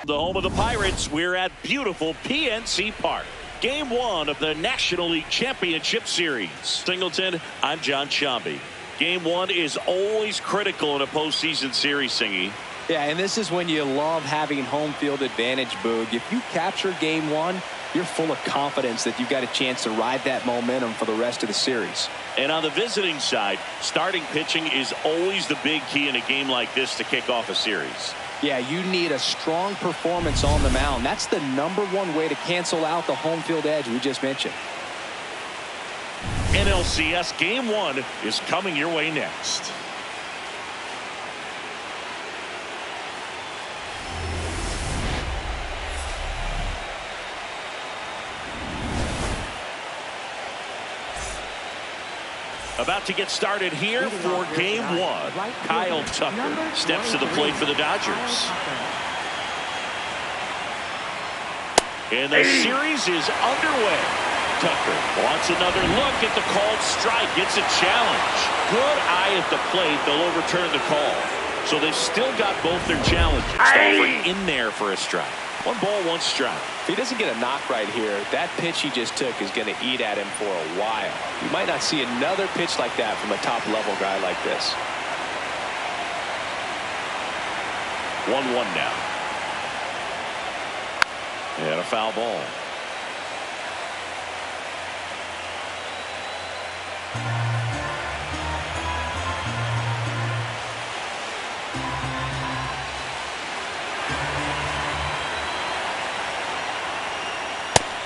The home of the Pirates, we're at beautiful PNC Park. Game 1 of the National League Championship Series. Singleton, I'm John Shambi. Game 1 is always critical in a postseason series, Singy. Yeah, and this is when you love having home field advantage, Boog. If you capture Game 1, you're full of confidence that you've got a chance to ride that momentum for the rest of the series. And on the visiting side, starting pitching is always the big key in a game like this to kick off a series. Yeah, you need a strong performance on the mound. That's the #1 way to cancel out the home field edge we just mentioned. NLCS Game 1 is coming your way next. About to get started here for Game 1. Kyle Tucker steps to the plate for the Dodgers. And the series is underway. Tucker wants another look at the called strike. Gets a challenge. Good eye at the plate. They'll overturn the call. So they've still got both their challenges. Over in there for a strike. 1 ball, 1 strike. If he doesn't get a knock right here, that pitch he just took is going to eat at him for a while. You might not see another pitch like that from a top-level guy like this. 1-1 now. And a foul ball.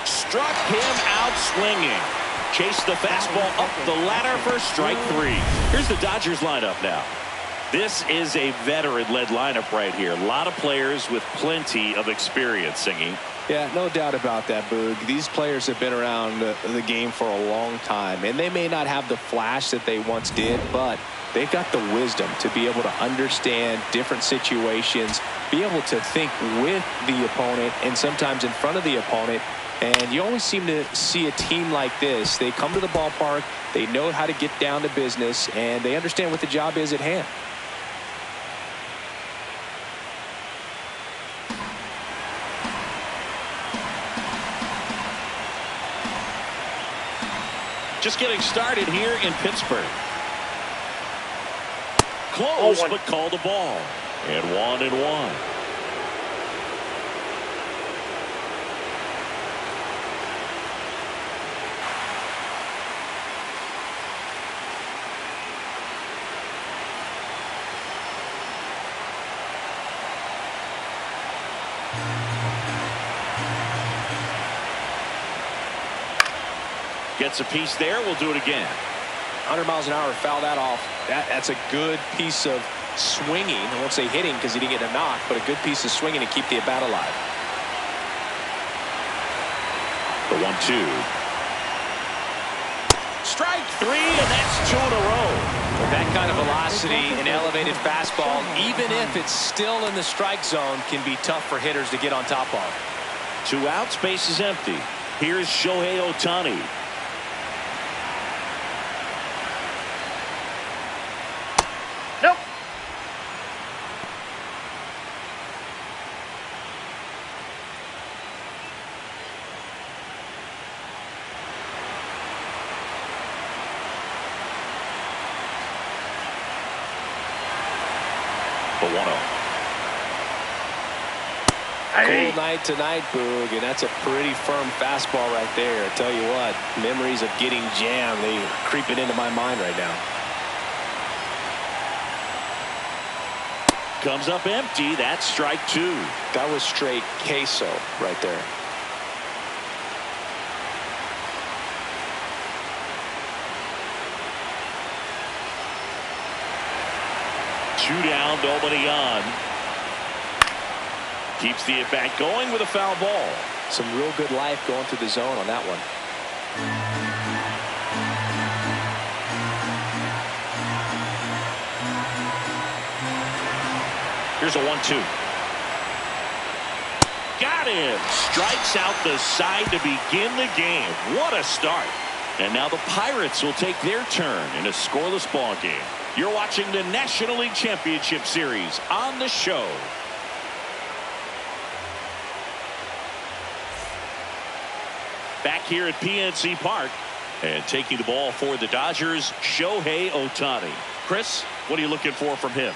Struck him out swinging. Chased the fastball up the ladder for strike 3. Here's the Dodgers lineup now. This is a veteran-led lineup right here. A lot of players with plenty of experience, Singy. Yeah, no doubt about that, Boog. These players have been around the game for a long time, and they may not have the flash that they once did, but they've got the wisdom to be able to understand different situations, be able to think with the opponent and sometimes in front of the opponent. And you always seem to see a team like this. They come to the ballpark, they know how to get down to business, and they understand what the job is at hand. Just getting started here in Pittsburgh. Close, but called a ball. And 1-1. Gets a piece there. We'll do it again. 100 miles an hour, foul that off. That's a good piece of swinging. I won't say hitting because he didn't get a knock, but a good piece of swinging to keep the at-bat alive. The 1-2. Strike 3, and that's 2 in a row. With that kind of velocity, an elevated fastball, even if it's still in the strike zone, can be tough for hitters to get on top of. 2 outs, base is empty. Here's Shohei Ohtani. Nope. The 1-0. Cold night tonight, Boog, and that's a pretty firm fastball right there. I tell you what, memories of getting jammed, they are creeping into my mind right now. Comes up empty. That's strike 2. That was straight queso right there. Two down, nobody on. Keeps the at-bat going with a foul ball. Some real good life going through the zone on that one. Here's a 1-2. Got him. Strikes out the side to begin the game. What a start. And now the Pirates will take their turn in a scoreless ball game. You're watching the National League Championship Series on the show. back here at PNC Park. And taking the ball for the Dodgers, Shohei Ohtani. Chris, what are you looking for from him?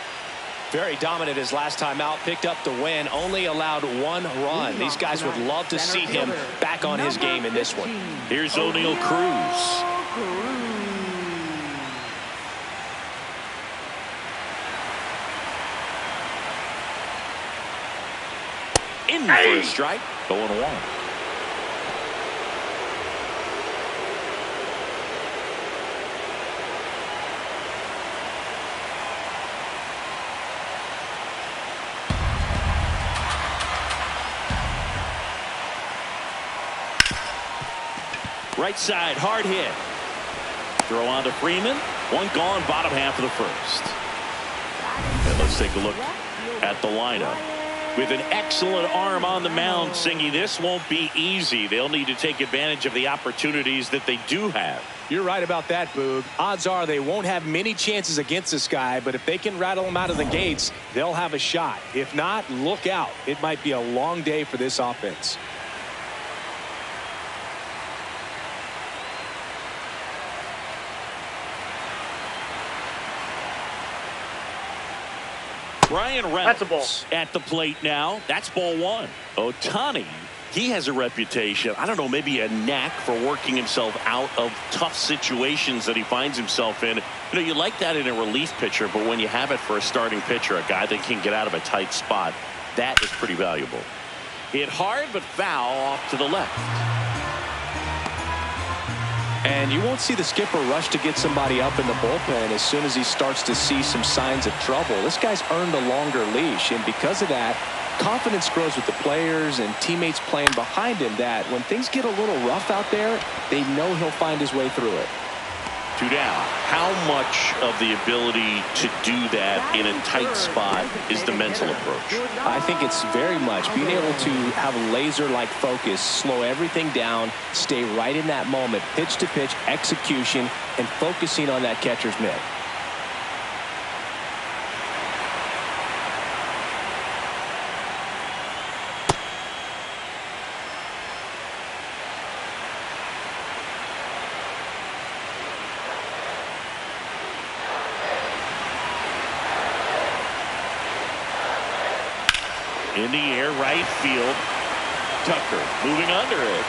Very dominant his last time out. Picked up the win. Only allowed 1 run. These guys would love to see him back on his game in this one. Here's O'Neal Cruz. In for a strike. 0-1. Right side, hard hit. Throw on to Freeman. 1 gone, bottom half of the first. And let's take a look at the lineup. With an excellent arm on the mound, Singy, this won't be easy. They'll need to take advantage of the opportunities that they do have. You're right about that, Boog. Odds are they won't have many chances against this guy, but if they can rattle him out of the gates, they'll have a shot. If not, look out. It might be a long day for this offense. Brian Reynolds at the plate now. That's ball 1. Ohtani, he has a reputation, I don't know, maybe a knack for working himself out of tough situations that he finds himself in. You know, you like that in a relief pitcher, but when you have it for a starting pitcher, a guy that can get out of a tight spot, that is pretty valuable. Hit hard but foul off to the left. And you won't see the skipper rush to get somebody up in the bullpen as soon as he starts to see some signs of trouble. This guy's earned a longer leash, and because of that, confidence grows with the players and teammates playing behind him, that when things get a little rough out there, they know he'll find his way through it. 2 down. How much of the ability to do that in a tight spot is the mental approach? I think it's very much being able to have laser-like focus, slow everything down, stay right in that moment, pitch to pitch execution, and focusing on that catcher's mitt. In the air, right field. Tucker moving under it.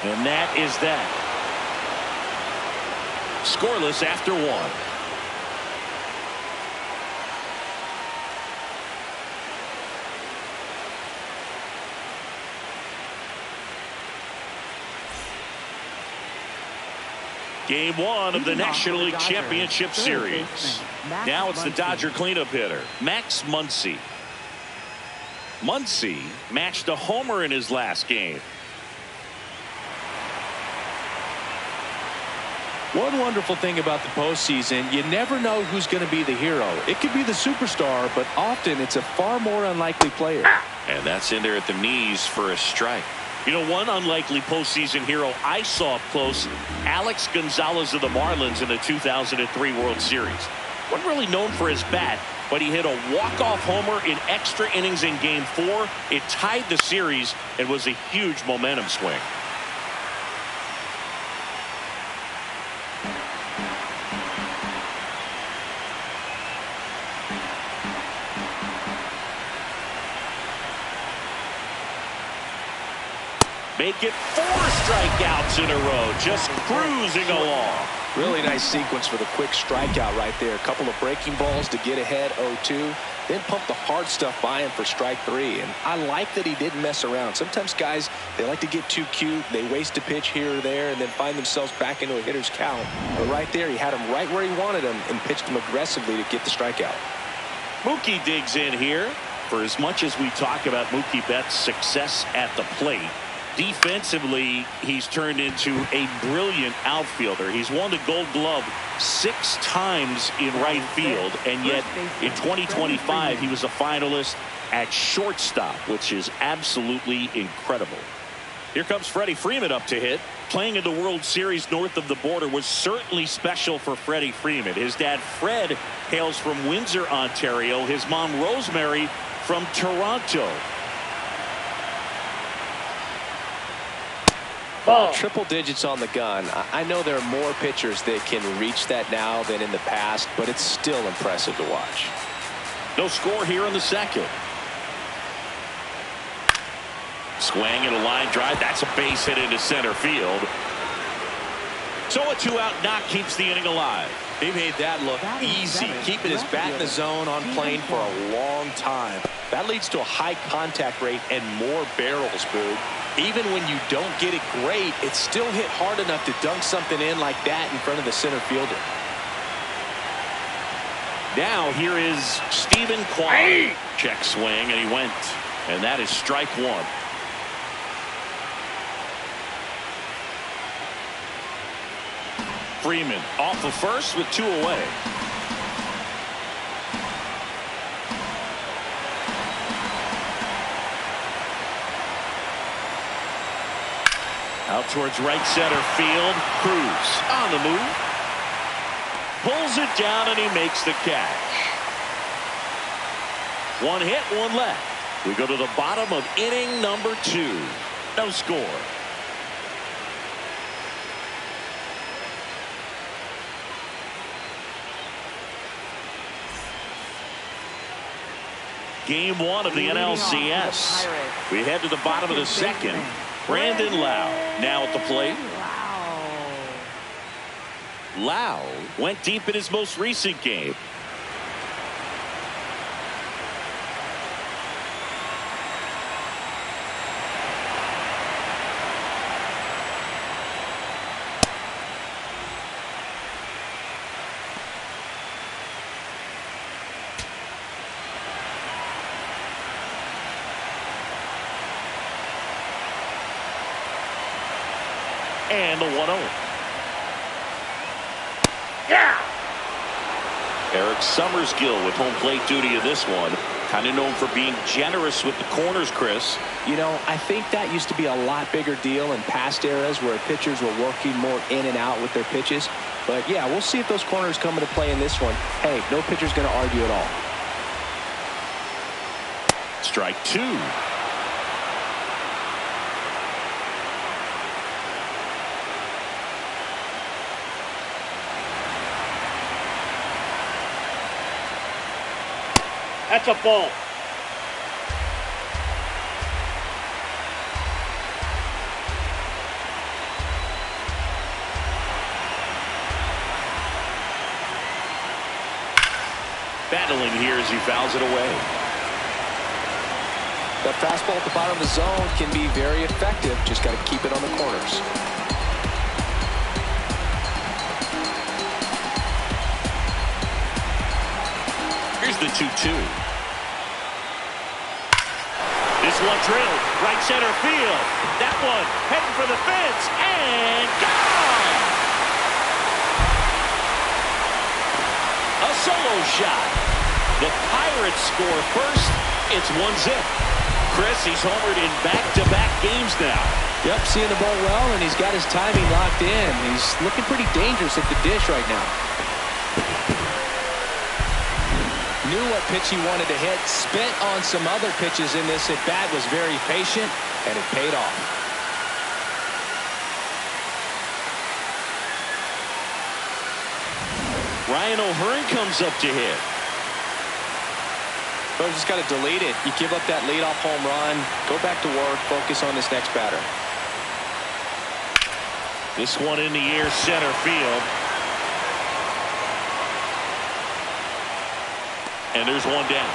And that is that. Scoreless after 1. Game 1 of the National League Championship Series. Now it's the Dodger cleanup hitter, Max Muncy. Muncy matched a homer in his last game. One wonderful thing about the postseason, you never know who's going to be the hero. It could be the superstar, but often it's a far more unlikely player. And that's in there at the knees for a strike. You know, one unlikely postseason hero I saw up close, Alex Gonzalez of the Marlins in the 2003 World Series. Wasn't really known for his bat, but he hit a walk-off homer in extra innings in Game 4. It tied the series and was a huge momentum swing. Make it 4 strikeouts in a row, just cruising along. Really nice sequence for the quick strikeout right there. A couple of breaking balls to get ahead 0-2. Then pump the hard stuff by him for strike 3. And I like that he didn't mess around. Sometimes guys, they like to get too cute. They waste a pitch here or there and then find themselves back into a hitter's count. But right there, he had him right where he wanted him and pitched him aggressively to get the strikeout. Mookie digs in here. For as much as we talk about Mookie Betts' success at the plate, defensively, he's turned into a brilliant outfielder. He's won the Gold Glove 6 times in right field, and yet in 2025 he was a finalist at shortstop, which is absolutely incredible. Here comes Freddie Freeman up to hit. Playing in the World Series north of the border was certainly special for Freddie Freeman. His dad Fred hails from Windsor, Ontario. His mom Rosemary from Toronto. Ball. Triple digits on the gun. I know there are more pitchers that can reach that now than in the past, but it's still impressive to watch. No score here in the second. Swing and a line drive. That's a base hit into center field. So a 2-out knock keeps the inning alive. He made that look easy, keeping his bat in the zone on plane for a long time. That leads to a high contact rate and more barrels, Boog. Even when you don't get it great, it's still hit hard enough to dunk something in like that in front of the center fielder. Now here is Stephen Kwan. Check swing, and he went. And that is strike one. Freeman off of first with 2 away. Out towards right center field. Cruz on the move. Pulls it down and he makes the catch. 1 hit, 1 left. We go to the bottom of inning number 2. No score. Game 1 of the NLCS. We head to the bottom of the second. Brandon Lau now at the plate. Lau went deep in his most recent game. And the 1-0. Yeah. Eric Summersgill with home plate duty in this one. Kind of known for being generous with the corners, Chris. You know, I think that used to be a lot bigger deal in past eras where pitchers were working more in and out with their pitches. But yeah, we'll see if those corners come into play in this one. Hey, no pitcher's going to argue at all. Strike 2. That's a ball. Battling here as he fouls it away. That fastball at the bottom of the zone can be very effective. Just got to keep it on the corners. Here's the 2-2. This one drilled right center field. That one heading for the fence and gone. A solo shot. The Pirates score first. It's 1-0. Chris, he's homered in back-to-back games now. Yep, seeing the ball well, and he's got his timing locked in. He's looking pretty dangerous at the dish right now. Knew what pitch he wanted to hit, spent on some other pitches in this at-bat, was very patient, and it paid off. Ryan O'Hearn comes up to hit. So just got to delete it. You give up that leadoff home run, go back to work, focus on this next batter. This one in the air center field. And there's one down.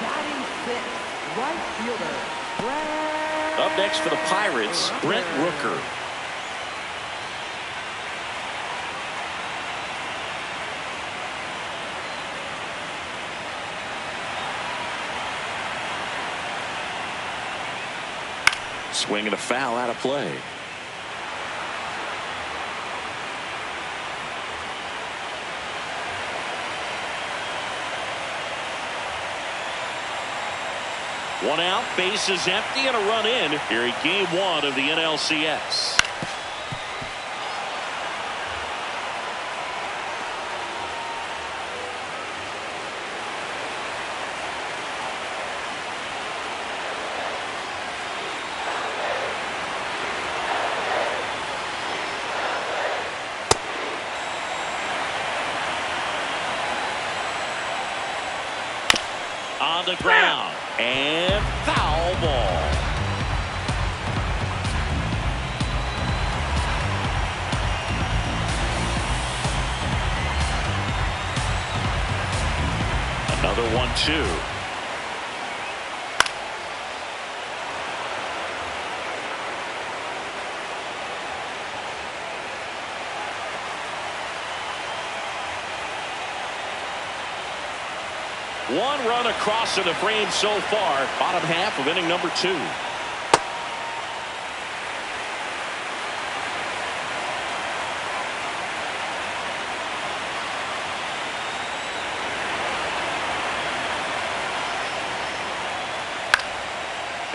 Batting fifth, right fielder, Brent. Up next for the Pirates, Brent Rooker. Swing and a foul out of play. One out, bases empty, and a run in here in game 1 of the NLCS. on the ground. And foul ball. Another 1-2. One run across in the frame so far. Bottom half of inning number 2.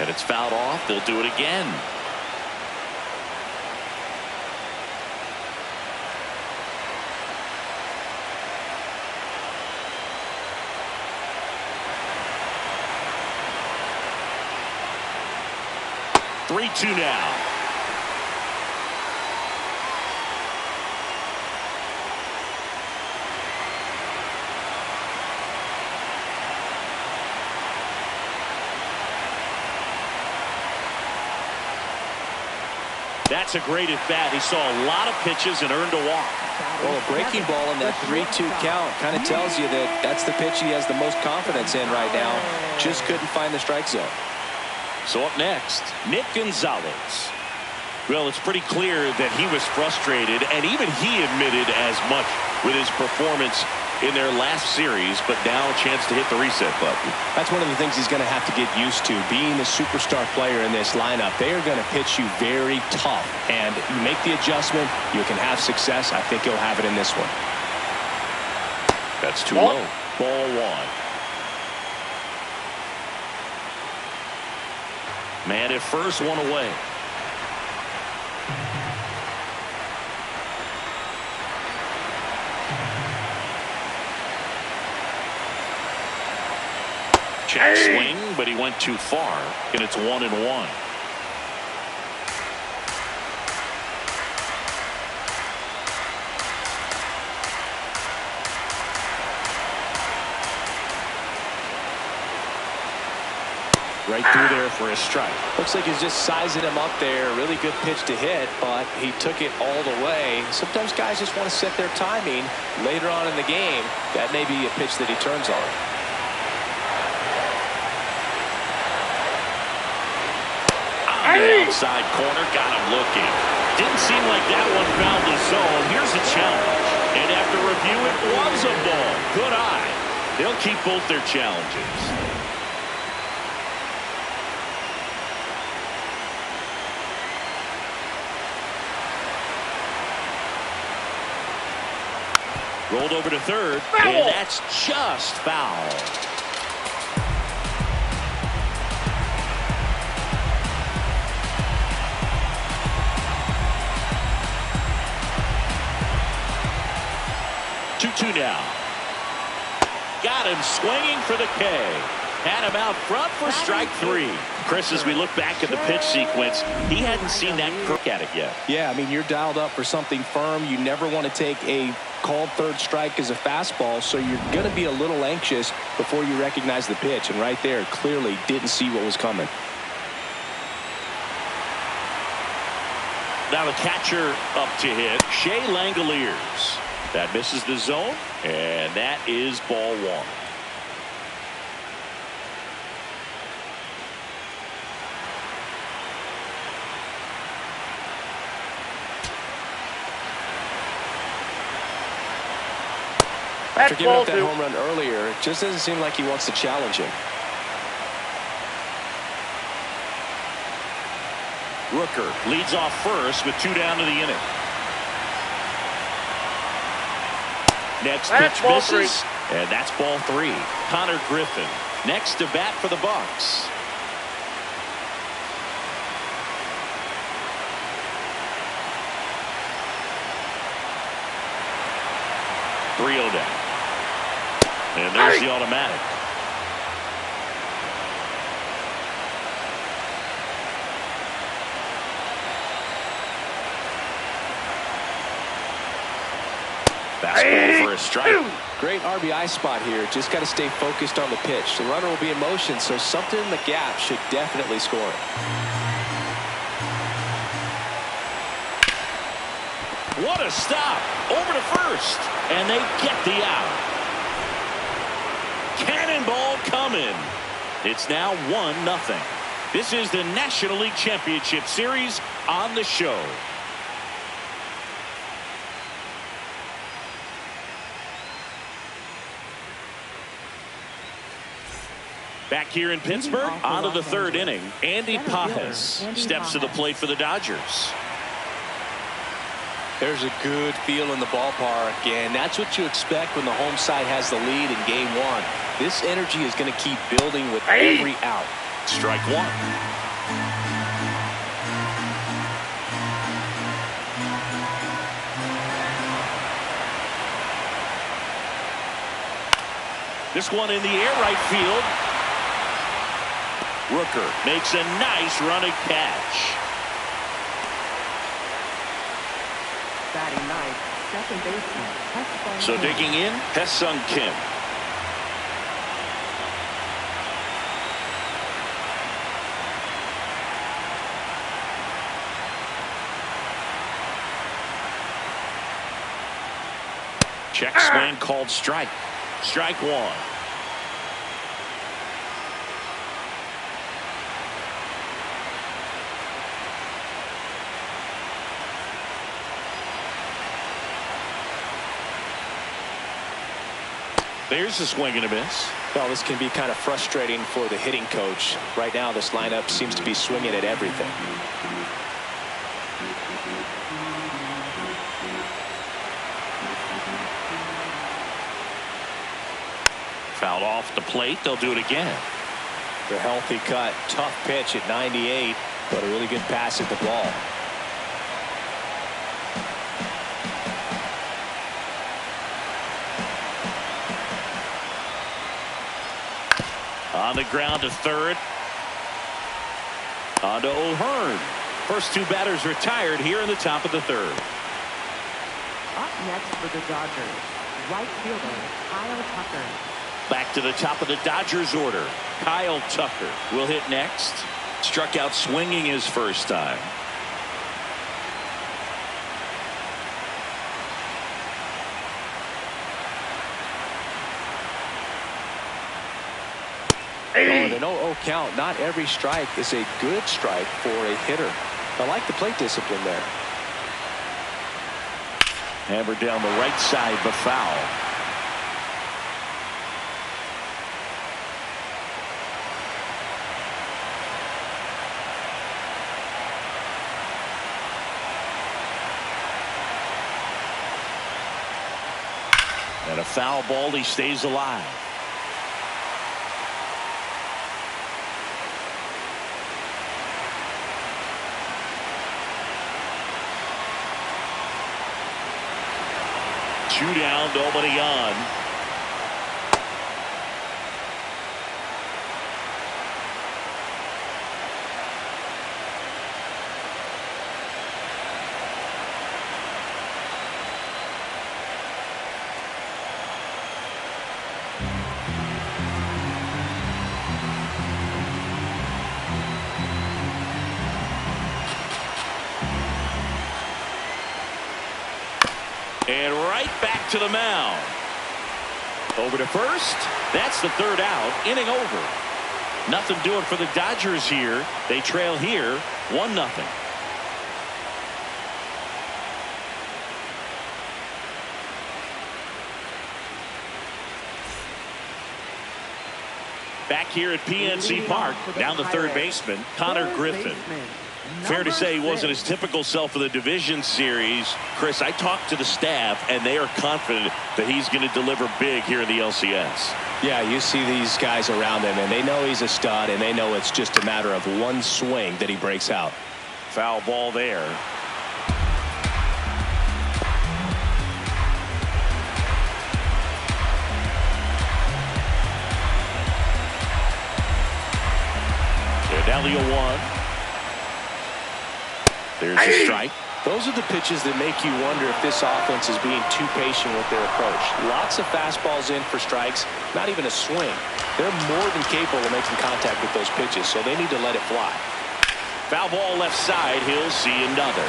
And it's fouled off. They'll do it again. Three-two now. That's a great at bat. He saw a lot of pitches and earned a walk. Well, a breaking ball in that 3-2 count kind of tells you that that's the pitch he has the most confidence in right now. Just couldn't find the strike zone. So up next, Nick Gonzalez. Well, it's pretty clear that he was frustrated, and even he admitted as much with his performance in their last series, but now a chance to hit the reset button. That's one of the things he's going to have to get used to. Being the superstar player in this lineup, they are going to pitch you very tough, and you make the adjustment, you can have success. I think he'll have it in this one. That's too low. Ball 1. Man at first, one away. Check swing, but he went too far, and it's 1-1. Right through there for a strike. Looks like he's just sizing him up there. Really good pitch to hit, but he took it all the way. Sometimes guys just want to set their timing later on in the game. That may be a pitch that he turns on. On the outside corner, got him looking. Didn't seem like that one found the zone. Here's a challenge. And after review, it was a ball. Good eye. They'll keep both their challenges. Rolled over to third, foul. And that's just foul. Two now. Got him swinging for the K. Had him out front for strike 3. Chris, as we look back at the pitch sequence, he hadn't seen that crook at it yet. Yeah, I mean, you're dialed up for something firm. You never want to take a called third strike as a fastball, so you're going to be a little anxious before you recognize the pitch. And right there, clearly didn't see what was coming. Now the catcher up to hit, Shea Langoliers. That misses the zone, and that is ball 1. After giving up that home run earlier, it just doesn't seem like he wants to challenge him. Rooker leads off first with 2 down to the inning. Next pitch misses, and that's ball 3. Connor Griffin next to bat for the Bucks. .3-0 down. And there's the automatic. Fastball for a strike. Great RBI spot here. Just got to stay focused on the pitch. The runner will be in motion, so something in the gap should definitely score. What a stop. Over to first. And they get the out. Cannonball coming. It's now 1-0. This is the National League Championship Series on the show. Back here in Pittsburgh, on to the third inning. Andy Pajas steps to the plate for the Dodgers. There's a good feel in the ballpark, and that's what you expect when the home side has the lead in game one. This energy is going to keep building with every out. Strike one. This one in the air, right field. Rooker makes a nice running catch. Batting ninth, second baseman. So digging in, Hesung Kim. Check swing called strike. Strike one. There's a swing and a miss. Well, this can be kind of frustrating for the hitting coach. Right now, this lineup seems to be swinging at everything. Fouled off the plate. They'll do it again. The healthy cut. Tough pitch at 98, but a really good pass at the ball. On the ground to third. On to O'Hearn. First two batters retired here in the top of the third. Up next for the Dodgers, right fielder Kyle Tucker. Back to the top of the Dodgers order. Kyle Tucker will hit next. Struck out swinging his first time. An 0-0 count. Not every strike is a good strike for a hitter. I like the plate discipline there. Hammered down the right side, but foul. And a foul ball. He stays alive. Two down, nobody on. And right back to the mound. Over to first. That's the third out. Inning over. Nothing doing for the Dodgers here. They trail here 1-0. Back here at PNC Park, down the third baseman, Connor Griffin. Fair to say he wasn't his typical self for the division series. Chris, I talked to the staff, and they are confident that he's going to deliver big here in the LCS. Yeah, you see these guys around him, and they know he's a stud, and they know it's just a matter of one swing that he breaks out. Foul ball there. Down the 0-1. There's a strike. Those are the pitches that make you wonder if this offense is being too patient with their approach. Lots of fastballs in for strikes, not even a swing. They're more than capable of making contact with those pitches, so they need to let it fly. Foul ball left side. He'll see another.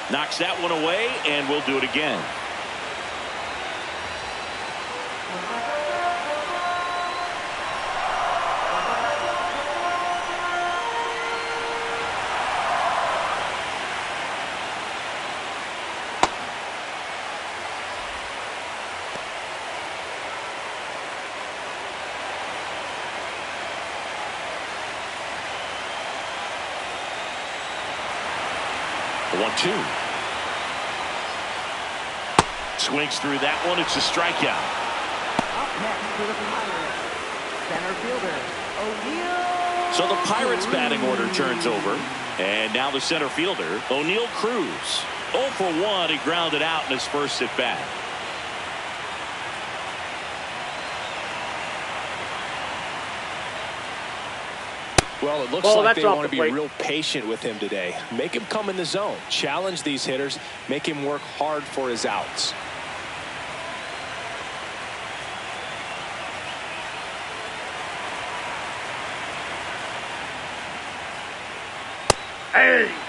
Knocks that one away, and we'll do it again. The 1-2. Swings through that one. It's a strikeout. Up next for the Pirates, center fielder, O'Neill. So the Pirates batting order turns over. And now the center fielder, O'Neill Cruz. 0 for 1. He grounded out in his first at bat. Well, it looks like they want to be real patient with him today. Make him come in the zone. Challenge these hitters. Make him work hard for his outs.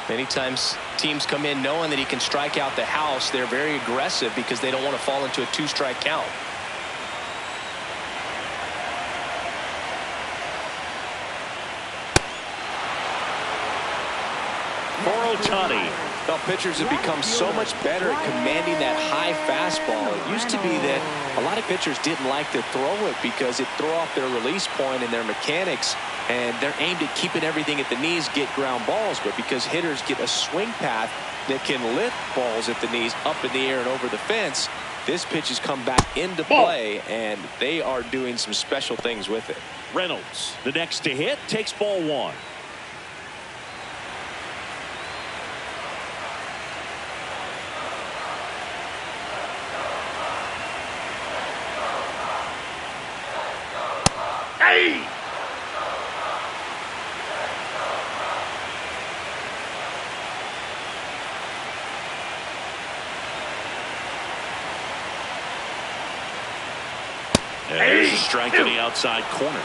Many times teams come in knowing that he can strike out the house. They're very aggressive because they don't want to fall into a 2-strike count. For Ohtani. Well, pitchers have become so much better at commanding that high fastball. It used to be that a lot of pitchers didn't like to throw it because it threw off their release point and their mechanics, and they're aimed at keeping everything at the knees, get ground balls. But because hitters get a swing path that can lift balls at the knees up in the air and over the fence, this pitch has come back into play, and they are doing some special things with it. Reynolds, the next to hit, takes ball 1. And there's a strike to the outside corner.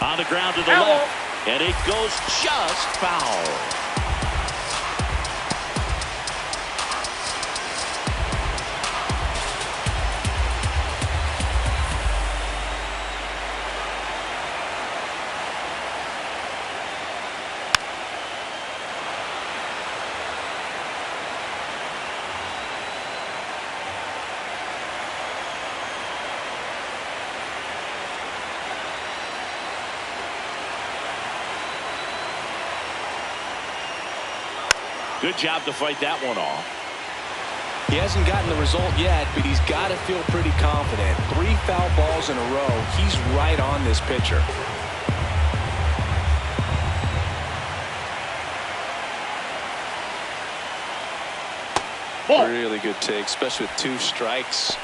On the ground to the left, and it goes just foul. Good job to fight that one off. He hasn't gotten the result yet, but he's got to feel pretty confident. 3 foul balls in a row. He's right on this pitcher. Really good take, especially with 2 strikes.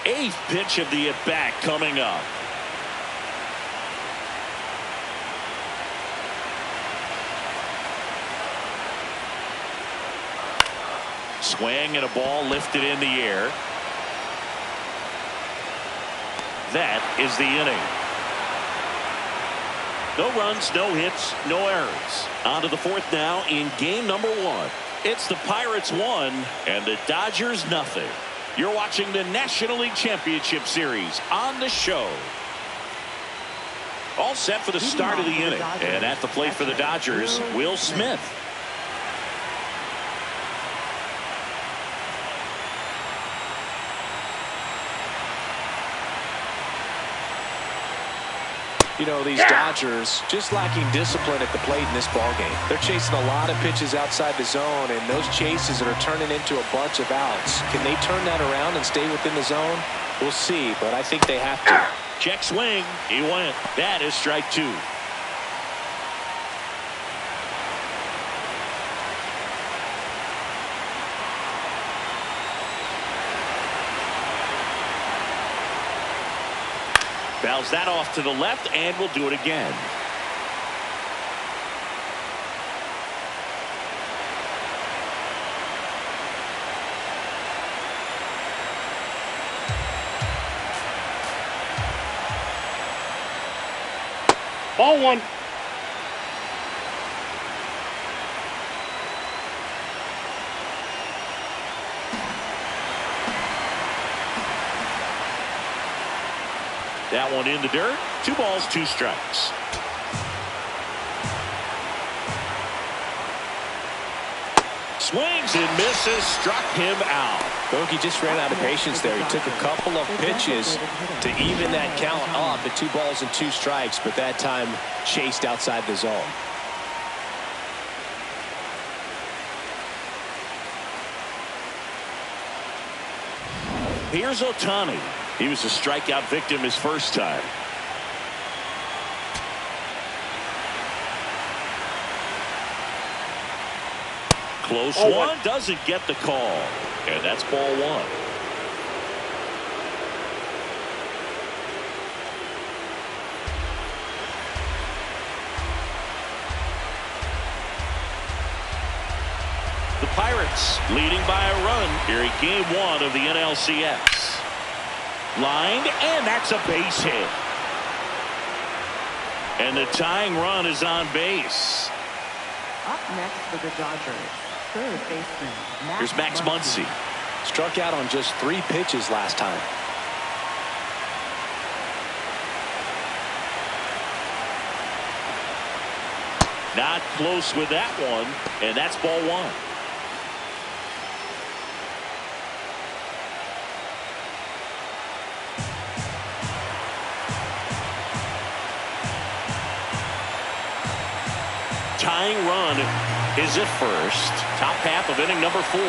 8th pitch of the at-bat coming up. Swing and a ball lifted in the air. That is the inning. No runs, no hits, no errors. On to the 4th now in game number 1. It's the Pirates 1 and the Dodgers nothing. You're watching the National League Championship Series on the show. All set for the start of the inning. And at the plate for the Dodgers, Will Smith. You know, these Dodgers just lacking discipline at the plate in this ballgame. They're chasing a lot of pitches outside the zone, and those chases are turning into a bunch of outs. Can they turn that around and stay within the zone? We'll see, but I think they have to. Check swing. He went. That is strike 2. Fouls that off to the left, and we'll do it again. Ball 1. That one in the dirt. 2 balls, 2 strikes. Swings and misses. Struck him out. Bogey just ran out of patience there. He took a couple of pitches to even that count off at 2 balls and 2 strikes, but that time chased outside the zone. Here's Ohtani. He was a strikeout victim his first time. Close one. Doesn't get the call. And that's ball 1. The Pirates leading by a run here in game 1 of the NLCS. Lined, and that's a base hit. And the tying run is on base. Up next for the Dodgers, third baseman Here's Max Muncy. Struck out on just 3 pitches last time. Not close with that one, and that's ball 1. Tying run is at first. Top half of inning number 4.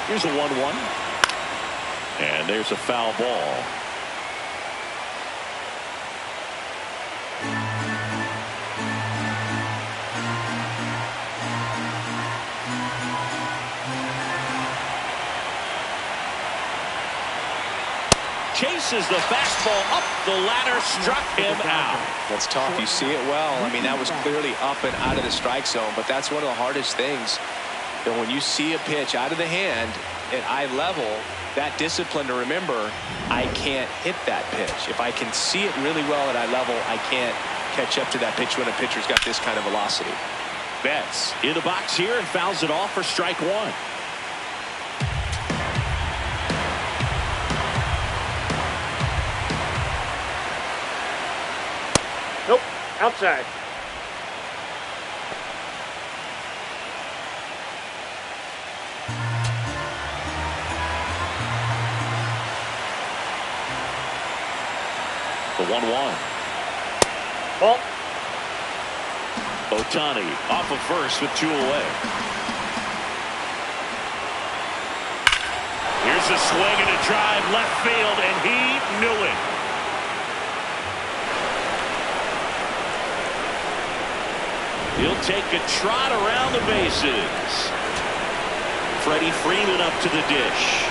Here's a 1-1. And there's a foul ball. Chases the fastball up the ladder, struck him out. That's tough. You see it well. I mean, that was clearly up and out of the strike zone, but that's one of the hardest things. And when you see a pitch out of the hand at eye level, that discipline to remember, I can't hit that pitch. If I can see it really well at eye level, I can't catch up to that pitch when a pitcher's got this kind of velocity. Betts in the box here and fouls it off for strike 1. Nope. Outside. The 1-1. Ball. Ohtani off of first with 2 away. Here's a swing and a drive left field, and he knew it. He'll take a trot around the bases. Freddie Freeman up to the dish.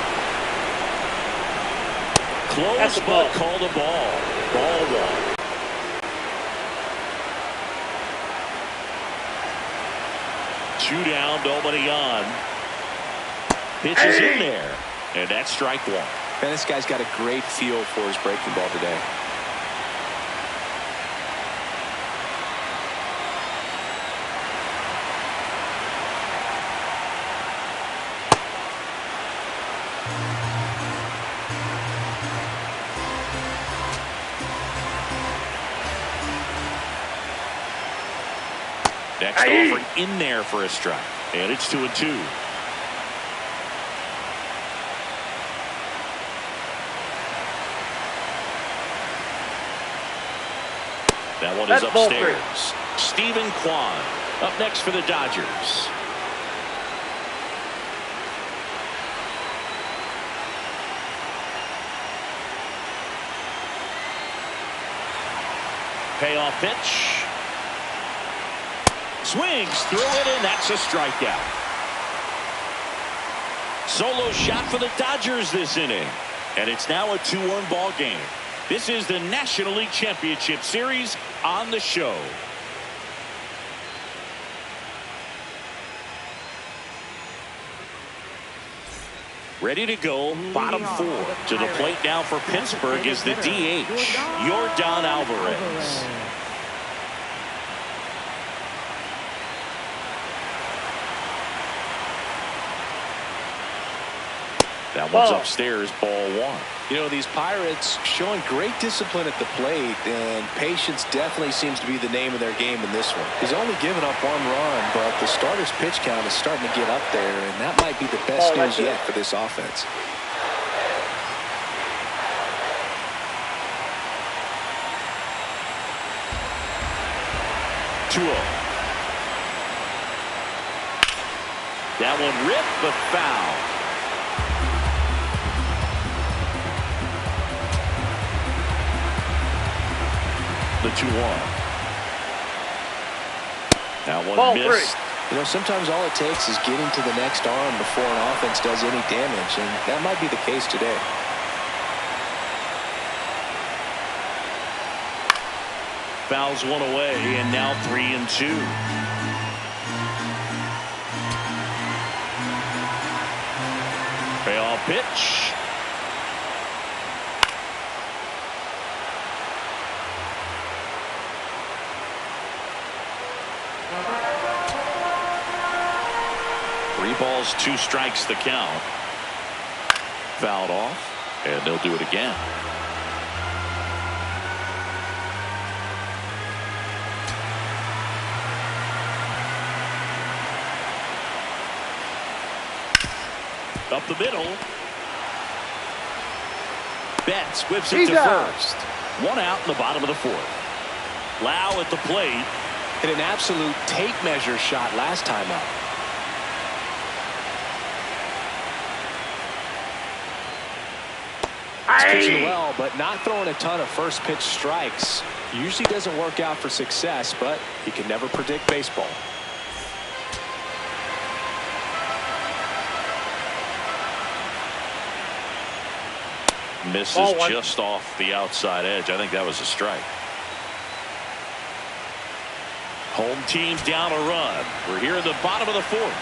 Close, but called a ball. Ball 1. Two down, nobody on. Pitches in there, and that's strike 1. Man, this guy's got a great feel for his breaking ball today. Next offering in there for a strike. And it's 2-2. That one is upstairs. Stephen Kwan up next for the Dodgers. Payoff pitch. Swings through it, and that's a strikeout. Solo shot for the Dodgers this inning. And it's now a 2-1 ball game. This is the National League Championship Series on the show. Ready to go, bottom 4. To the plate now for Pittsburgh is the DH, Yordan Alvarez. That one's upstairs, ball 1. You know, these Pirates showing great discipline at the plate, and patience definitely seems to be the name of their game in this one. He's only given up 1 run, but the starter's pitch count is starting to get up there, and that might be the best news yet for this offense. That one ripped, but foul. The 2-1. That one missed. You know, sometimes all it takes is getting to the next arm before an offense does any damage, and that might be the case today. Fouls one away, and now 3-2. Payoff pitch. Three balls, 2 strikes the count. Fouled off, and they'll do it again. Up the middle. Betts whips it to first. 1 out in the bottom of the 4th. Lau at the plate. Hit an absolute tape measure shot last time up. He's pitching well, but not throwing a ton of first pitch strikes. Usually doesn't work out for success, but you can never predict baseball. Misses just off the outside edge. I think that was a strike. Home team down a run. We're here in the bottom of the 4th.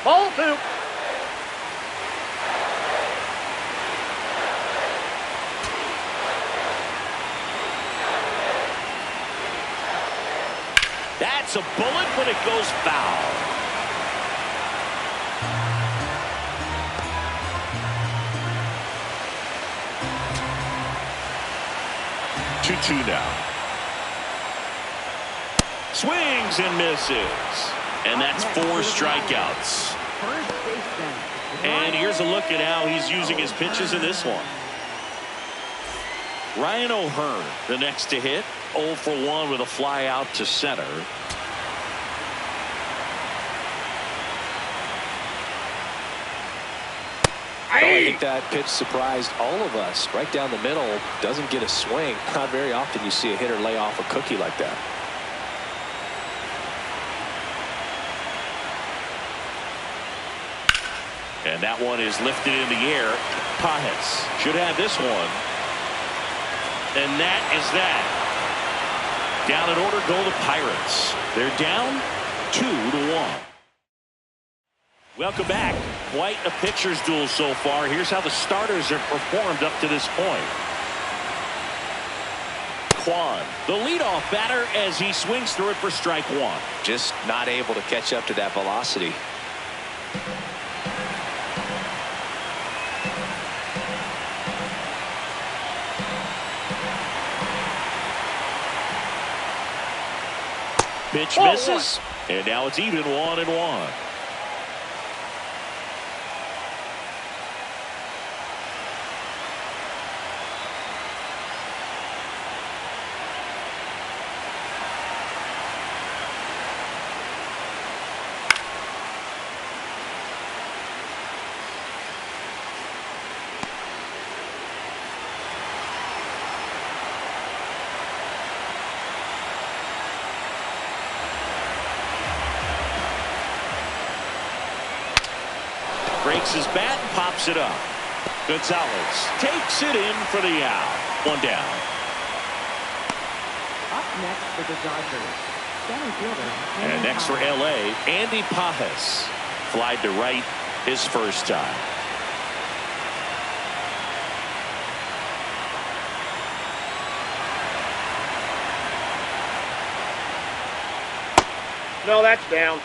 Ball 2. That's a bullet, but it goes foul. Two now. Swings and misses. And that's 4 strikeouts. And here's a look at how he's using his pitches in this one. Ryan O'Hearn, the next to hit. 0 for 1 with a fly out to center. I think that pitch surprised all of us. Right down the middle, doesn't get a swing. Not very often you see a hitter lay off a cookie like that. And that one is lifted in the air. Pajes should have this one. And that is that. Down in order go the Pirates. They're down 2-1. Welcome back. Quite a pitcher's duel so far. Here's how the starters have performed up to this point. Kwan, the leadoff batter, as he swings through it for strike 1. Just not able to catch up to that velocity. Pitch Ball misses, and now it's even 1-1. Breaks his bat and pops it up. Gonzalez takes it in for the out. One down. Up next for the Dodgers, center fielder. And next for LA, Andy Pajas. Flied to right his first time. No, that's down.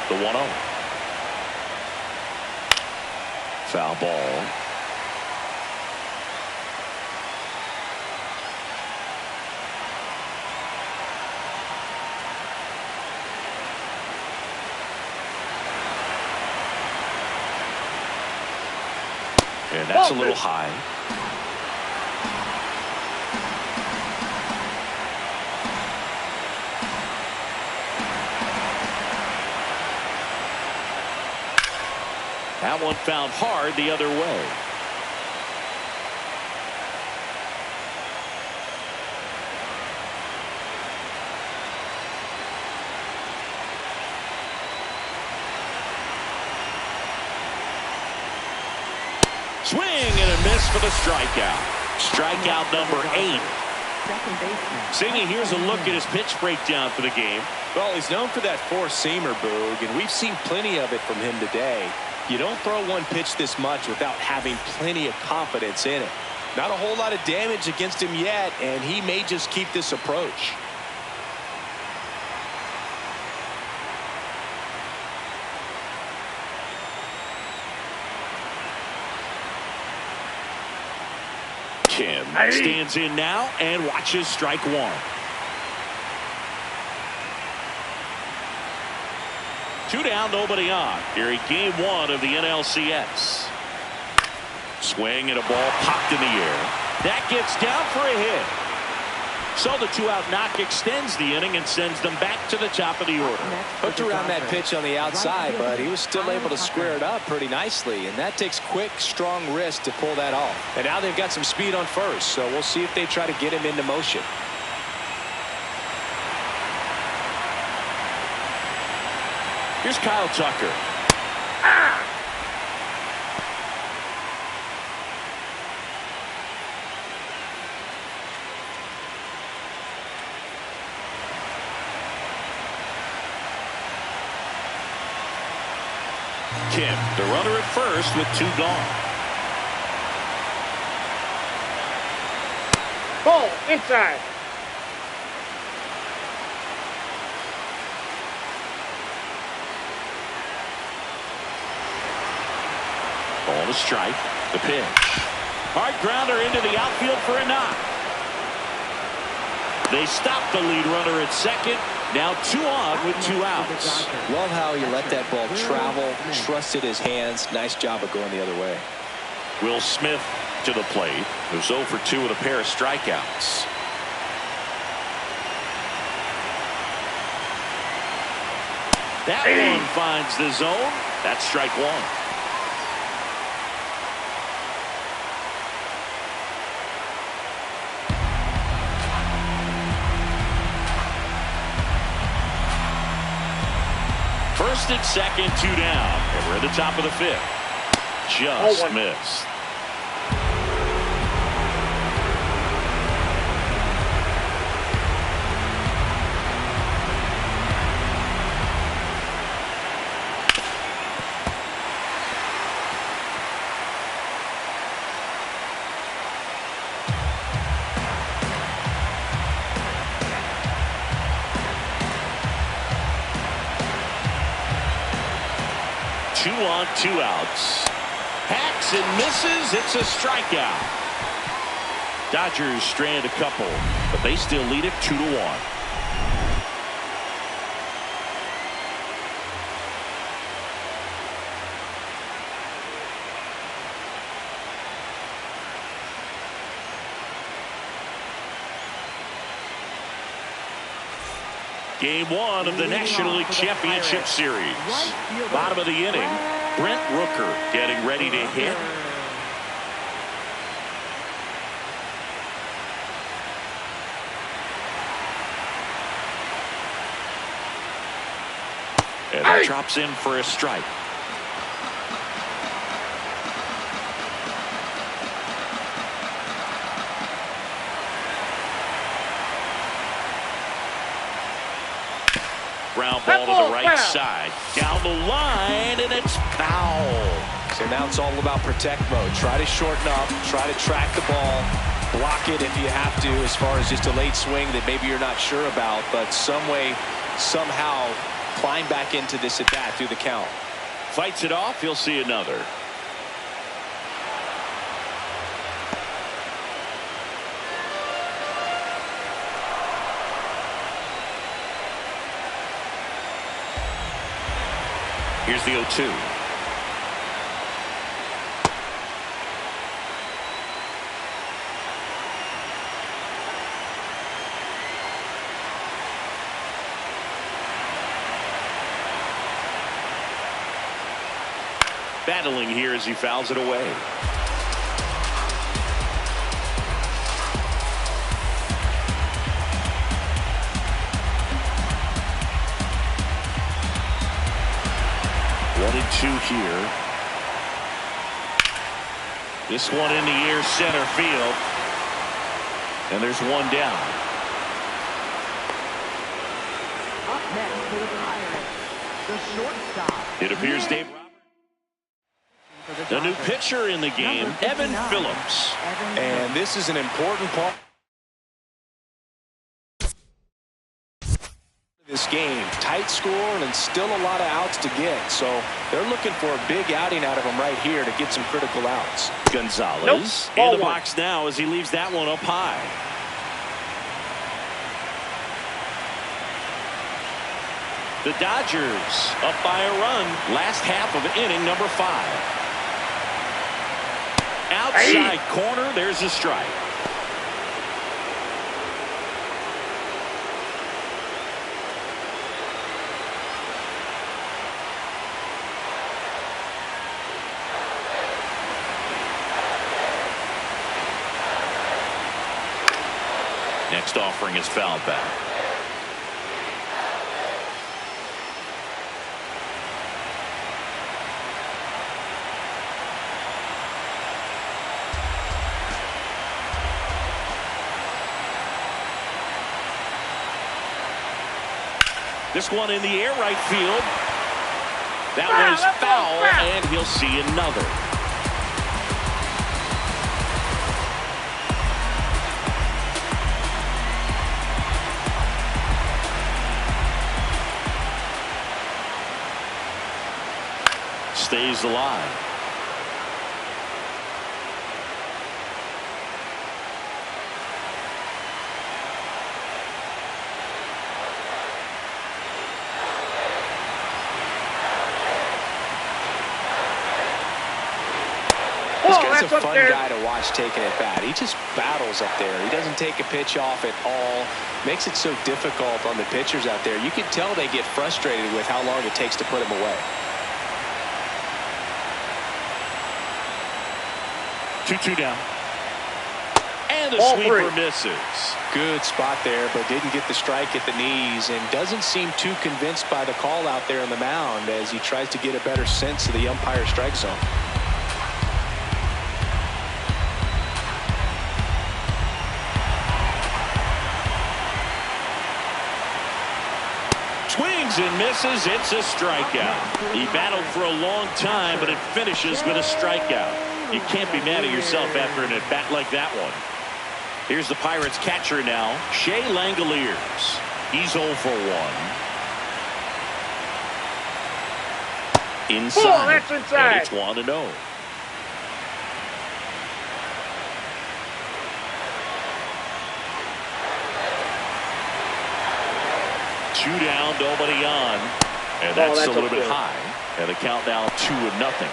The 1-0. Foul ball. And that's a little high. That one found hard the other way. Swing and a miss for the strikeout. Strikeout number 8. Singy, here's a look at his pitch breakdown for the game. Well, he's known for that four-seamer, Boog, and we've seen plenty of it from him today. You don't throw one pitch this much without having plenty of confidence in it. Not a whole lot of damage against him yet, and he may just keep this approach. Kim stands in now and watches strike one. 2 down, nobody on. Here in game 1 of the NLCS. Swing and a ball popped in the air. That gets down for a hit. So the 2-out knock extends the inning and sends them back to the top of the order. Hooked around that pitch on the outside, but he was still able to square it up pretty nicely, and that takes quick, strong wrist to pull that off. And now they've got some speed on first, so we'll see if they try to get him into motion. Here's Kyle Tucker. Kim, the runner at first with 2 gone. Ball inside. Ball to strike. The pitch. Hard grounder into the outfield for a knock. They stop the lead runner at second. Now 2 on with 2 outs. Love how he let that ball travel, trusted his hands. Nice job of going the other way. Will Smith to the plate. He was 0 for 2 with a pair of strikeouts. That one finds the zone. That's strike 1. First and second, 2 down. And we're at the top of the 5th. Just missed. 2 on, 2 outs. Hacks and misses. It's a strikeout. Dodgers strand a couple, but they still lead it 2-1. Game 1 of the National League Championship Series. Bottom of the inning. Brent Rooker getting ready to hit. And that drops in for a strike. Ground ball to the right side. Down the line, and it's foul. So now it's all about protect mode. Try to shorten up. Try to track the ball. Block it if you have to, as far as just a late swing that maybe you're not sure about. But some way, somehow, climb back into this at bat through the count. Fights it off. He'll see another. Here's the 0-2. Battling here as he fouls it away. One and 2 here. This one in the air, center field. And there's one down. Up next for the Pirates, the shortstop. It appears Dave Roberts, the new pitcher in the game, Evan Phillips. And this is an important part this game. Tight score and still a lot of outs to get, so they're looking for a big outing out of him right here to get some critical outs. Gonzalez in the box now as he leaves that one up high. The Dodgers up by a run, last half of inning number 5. Outside corner, there's a strike. Next offering is fouled back. This one in the air, right field. That one is foul, and he'll see another. Stays alive. This guy's a fun guy to watch taking at bat. He just battles up there. He doesn't take a pitch off at all. Makes it so difficult on the pitchers out there. You can tell they get frustrated with how long it takes to put him away. 2-2 down. And the sweeper misses. Good spot there, but didn't get the strike at the knees and doesn't seem too convinced by the call out there on the mound as he tries to get a better sense of the umpire strike zone. Swings and misses. It's a strikeout. He battled for a long time, but it finishes with a strikeout. You can't be mad at yourself after an at-bat like that one. Here's the Pirates catcher now, Shea Langoliers. He's 0 for 1. inside. Oh, that's inside. And it's 1-0. Two down, nobody on. And that's a little bit high. And the count now 2-0.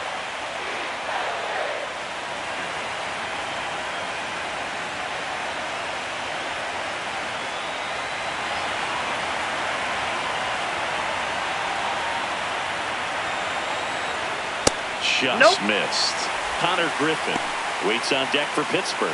Just missed. Connor Griffin waits on deck for Pittsburgh.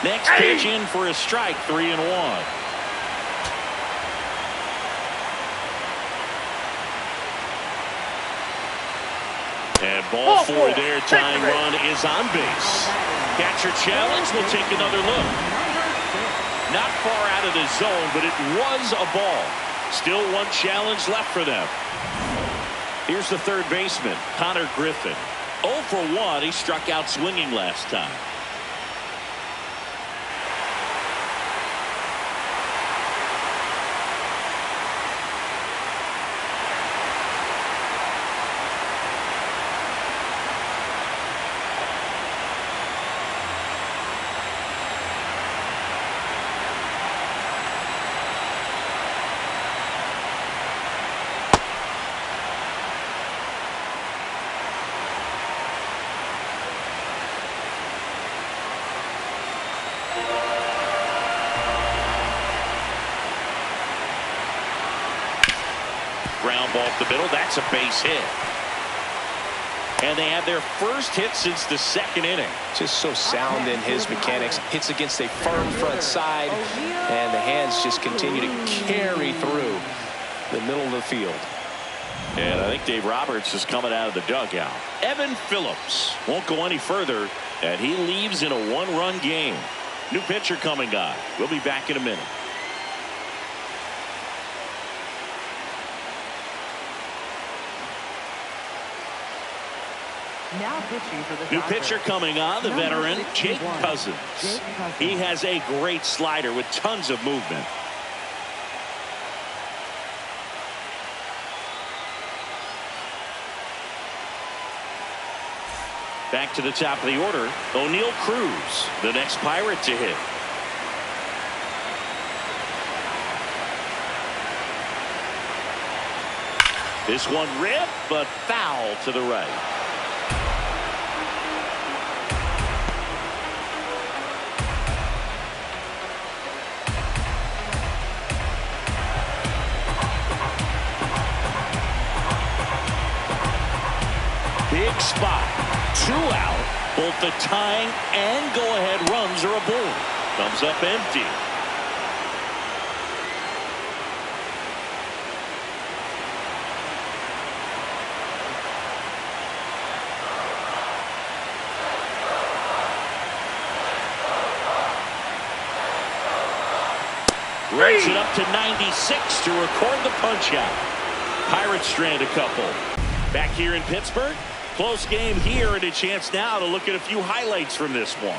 Next pitch in for a strike, 3-1. And ball four there, tying run is on base. Catcher challenge, will take another look. Not far out of the zone, but it was a ball. Still one challenge left for them. Here's the third baseman, Connor Griffin. 0 for 1, he struck out swinging last time. Ground ball up the middle. That's a base hit. And they have their first hit since the second inning. Just so sound in his mechanics. Hits against a firm front side. And the hands just continue to carry through the middle of the field. And I think Dave Roberts is coming out of the dugout. Evan Phillips won't go any further. And he leaves in a one-run game. New pitcher coming on. We'll be back in a minute. Now pitching for the New Dodgers. pitcher coming on, the veteran, Jake Cousins. He has a great slider with tons of movement. Back to the top of the order, O'Neal Cruz, the next Pirate to hit. This one ripped, but foul to the right. Big spot. 2 out. Both the tying and go-ahead runs are aboard. Comes up empty. Runs it up to 96 to record the punch out. Pirates strand a couple. Back here in Pittsburgh. Close game here, and a chance now to look at a few highlights from this one.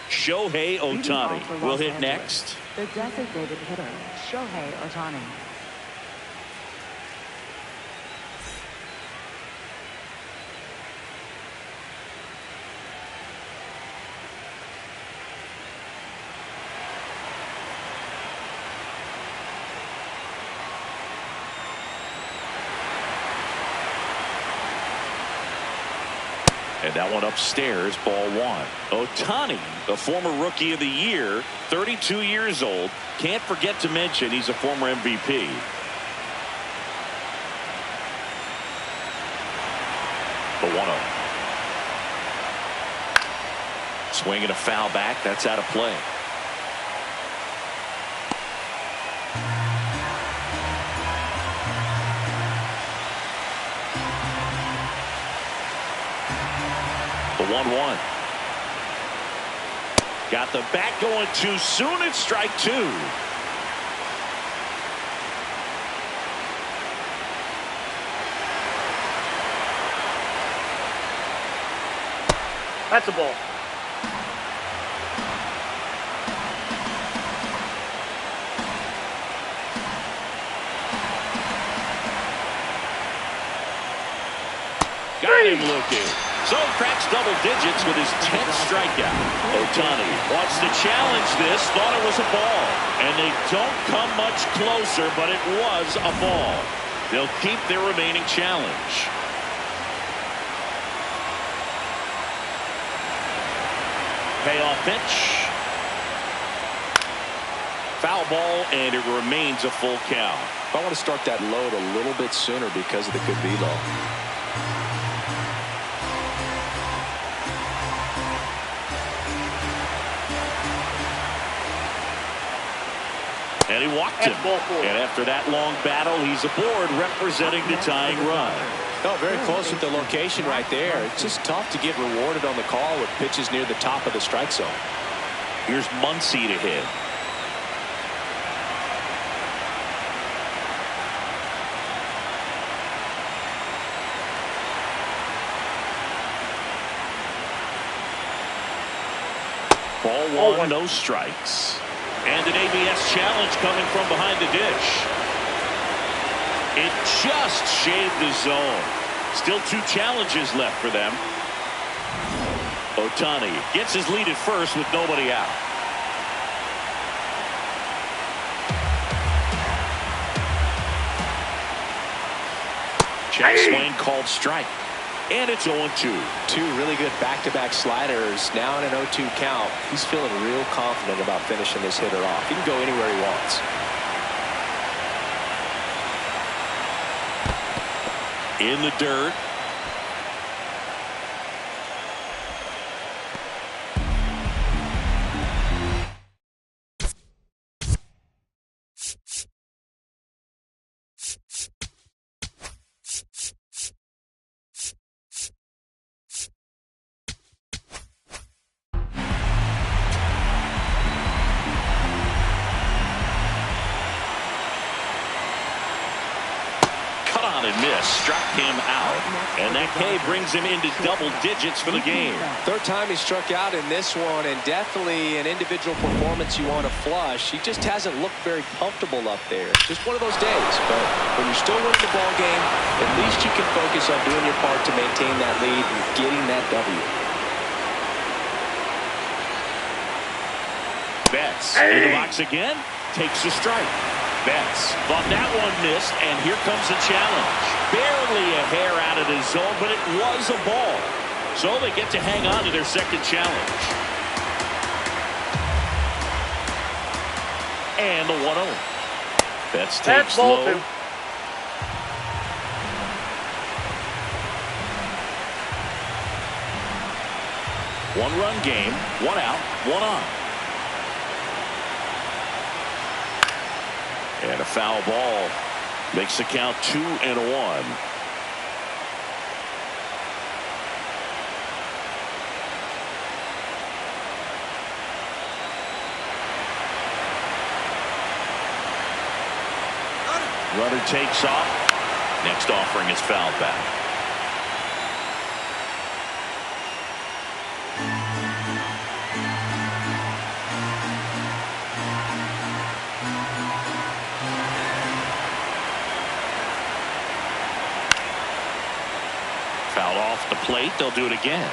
Shohei Ohtani will hit next. The designated hitter, Shohei Ohtani. And that one upstairs, ball one. Ohtani, the former rookie of the year, 32 years old. Can't forget to mention he's a former MVP. The 1-0. Swing and a foul back. That's out of play. The 1-1. Got the bat going too soon. It's strike two. That's a ball. Got him looking. So cracks double digits with his 10th strikeout. Ohtani wants to challenge this. Thought it was a ball. And they don't come much closer, but it was a ball. They'll keep their remaining challenge. Payoff pitch. Foul ball, and it remains a full count. I want to start that load a little bit sooner because of the good velo. And he walked him. And after that long battle, he's aboard representing the tying run. Oh, very close with the location right there. It's just tough to get rewarded on the call with pitches near the top of the strike zone. Here's Muncy to hit. Ball one, no strikes. And an ABS challenge coming from behind the dish. It just shaved the zone. Still two challenges left for them. Ohtani gets his lead at first with nobody out. Check swing called strike. And it's 0-2. Two really good back-to-back sliders. Now in an 0-2 count. He's feeling real confident about finishing this hitter off. He can go anywhere he wants. In the dirt. And miss, struck him out, and that K brings him into double digits for the game. Third time he struck out in this one, and definitely an individual performance you want to flush. He just hasn't looked very comfortable up there. Just one of those days, but when you're still winning the ball game, at least you can focus on doing your part to maintain that lead and getting that W. Betts in the box again, takes a strike. Betts thought that one missed, and here comes a challenge. Barely a hair out of the zone, but it was a ball. So they get to hang on to their second challenge. And the 1-0. Betts takes low. One-run game, one out, one on. And a foul ball makes the count 2-1. Runner takes off. Next offering is fouled back. Fouled off the plate. They'll do it again.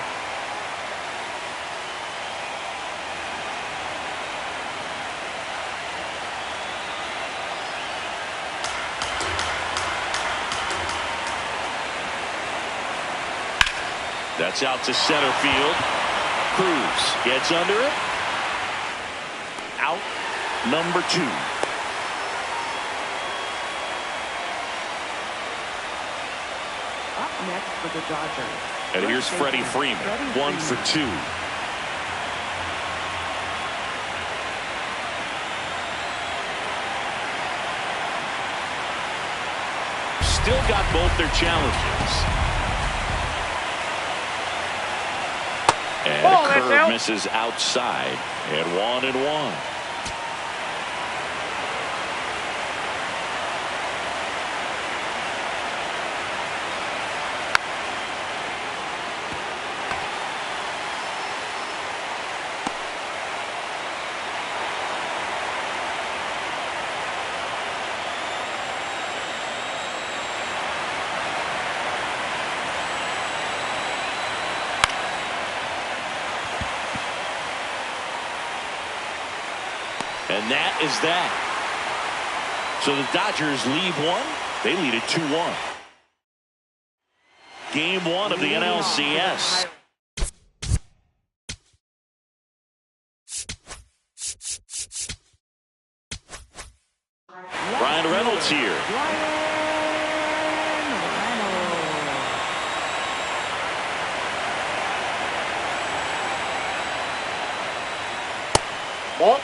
That's out to center field. Cruz gets under it. Out number 2. Up next for the Dodgers, And here's Freddie Freeman, 1 for 2. Still got both their challenges. And a curve misses outside. And 1-1. And that is that. So the Dodgers leave one. They lead it 2-1. Game 1 of the NLCS. Ryan Reynolds here. Ball.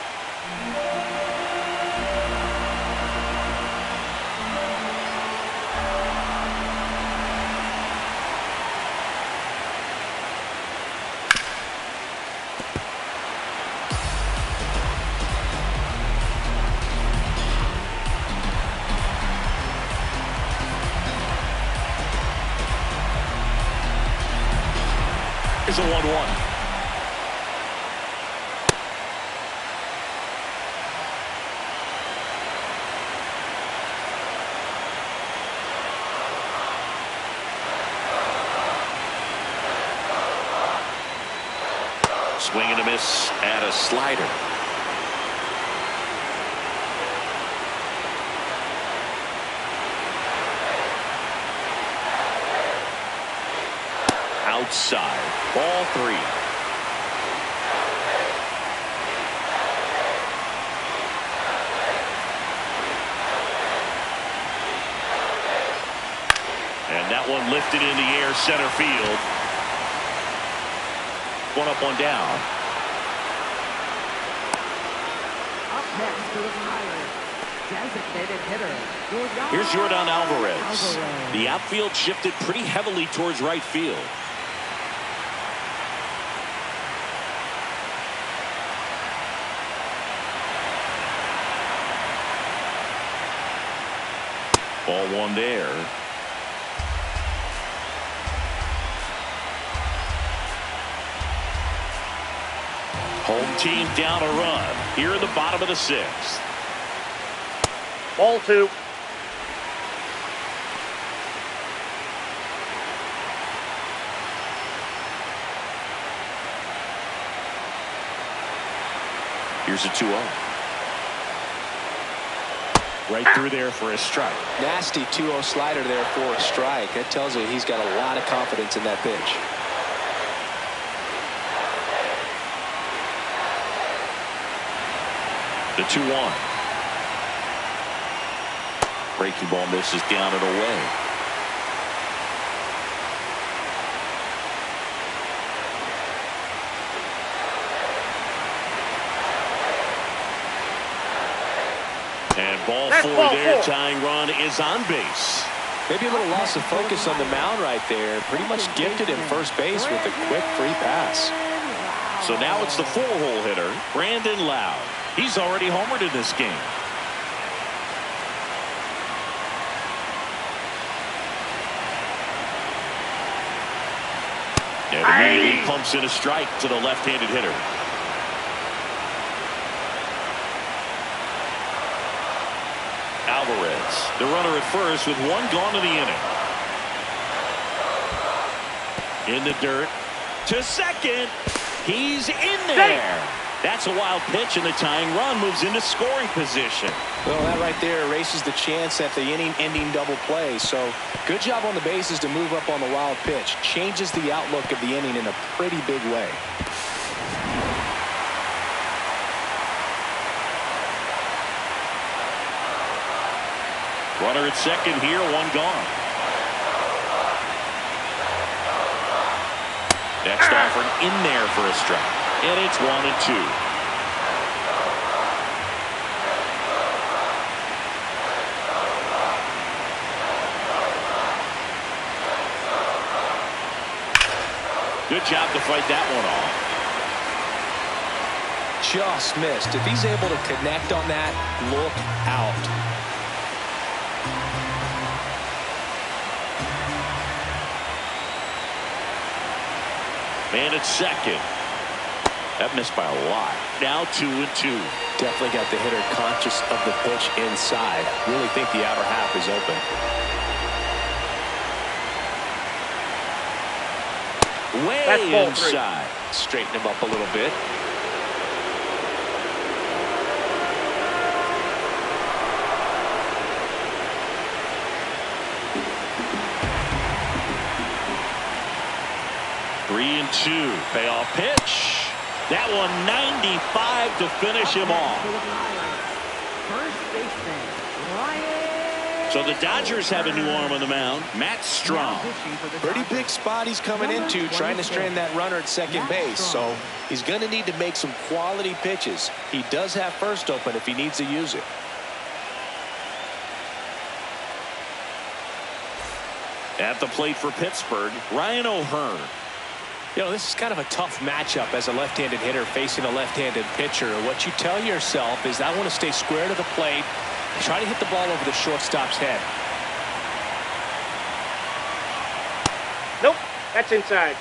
Here's a 1-1. Swing and a miss at a slider. Outside. Ball 3. And that one lifted in the air, center field. One up, one down. Up next to the Pirates, designated hitter. Here's Yordan Alvarez. The outfield shifted pretty heavily towards right field. Ball 1 there. Home team down a run here in the bottom of the 6th. Ball 2. Here's a 2-0. Right through there for a strike. Nasty 2-0 slider there for a strike. That tells you he's got a lot of confidence in that pitch. The 2-1. Breaking ball misses down and away. And ball 4 there. Tying run is on base. Maybe a little loss of focus on the mound right there. Pretty much gifted in first base with a quick free pass. So now it's the 4-hole hitter, Brandon Lowe. He's already homered in this game. And immediately pumps in a strike to the left-handed hitter. Alvarez, the runner at first with 1 gone in the inning. In the dirt to second. He's in there. That's a wild pitch, and the tying run moves into scoring position. Well, that right there erases the chance at the inning-ending double play. So good job on the bases to move up on the wild pitch. Changes the outlook of the inning in a pretty big way. Runner at second here, 1 gone. Next offering in there for a strike. And it's 1-2. Good job to fight that one off. Just missed. If he's able to connect on that, look out. Man at second. That missed by a lot. Now 2-2. Definitely got the hitter conscious of the pitch inside. Really think the outer half is open. Way inside. Straighten him up a little bit. Three and two. Payoff pitch. That one 95 to finish him off. First baseman, Ryan. So the Dodgers have a new arm on the mound. Matt Strong. Pretty big spot he's coming into, trying to strand that runner at second base. So he's going to need to make some quality pitches. He does have first open if he needs to use it. At the plate for Pittsburgh, Ryan O'Hearn. You know, this is kind of a tough matchup as a left-handed hitter facing a left-handed pitcher. What you tell yourself is, I want to stay square to the plate, try to hit the ball over the shortstop's head. Nope, that's inside.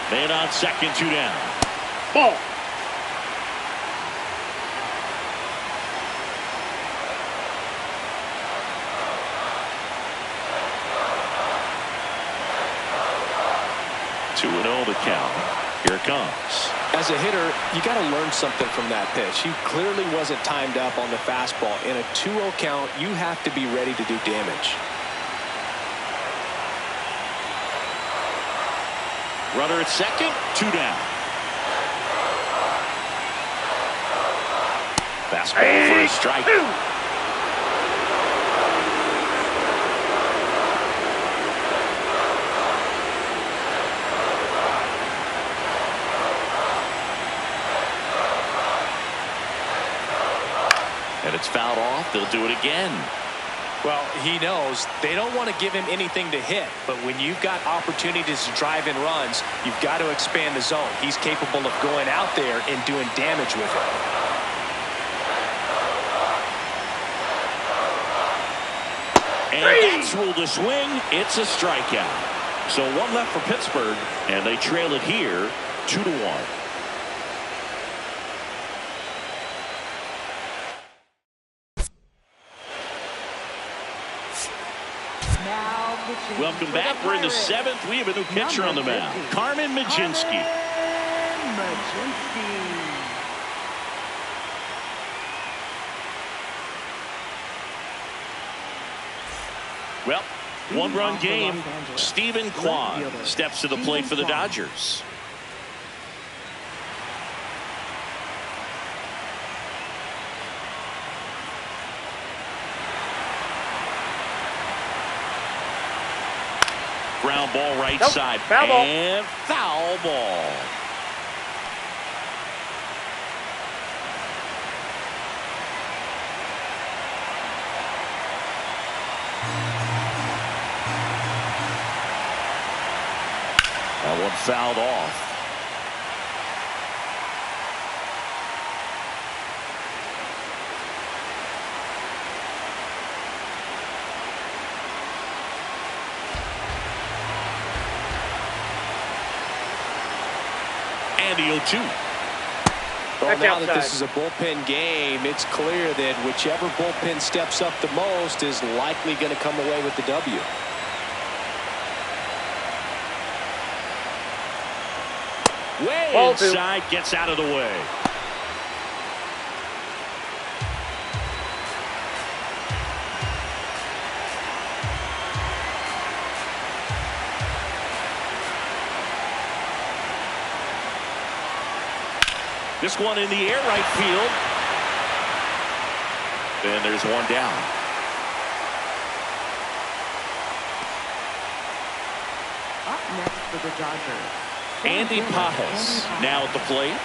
Man on second, 2 down. Ball. Two and 0 the count. Here it comes. As a hitter, you got to learn something from that pitch. He clearly wasn't timed up on the fastball. In a 2-0 count, you have to be ready to do damage. Runner at second, 2 down. Fastball for a strike. And it's fouled off. They'll do it again. Well, he knows they don't want to give him anything to hit, but when you've got opportunities to drive in runs, you've got to expand the zone. He's capable of going out there and doing damage with it. And that's ruled a swing. It's a strikeout. So one left for Pittsburgh, and they trail it here 2-1. Welcome back. We're in the 7th. We have a new pitcher on the mound. Carmen Mlodzinski. Well, one-run game. Stephen Kwan steps to the plate for the Dodgers. Ground ball right side. Foul ball. And foul ball. That one fouled off. And the 0-2. Well, now that this is a bullpen game, it's clear that whichever bullpen steps up the most is likely going to come away with the W. Way inside, gets out of the way. This one in the air, right field. And there's one down. Up next for the Dodgers, Andy Pajes now at the plate.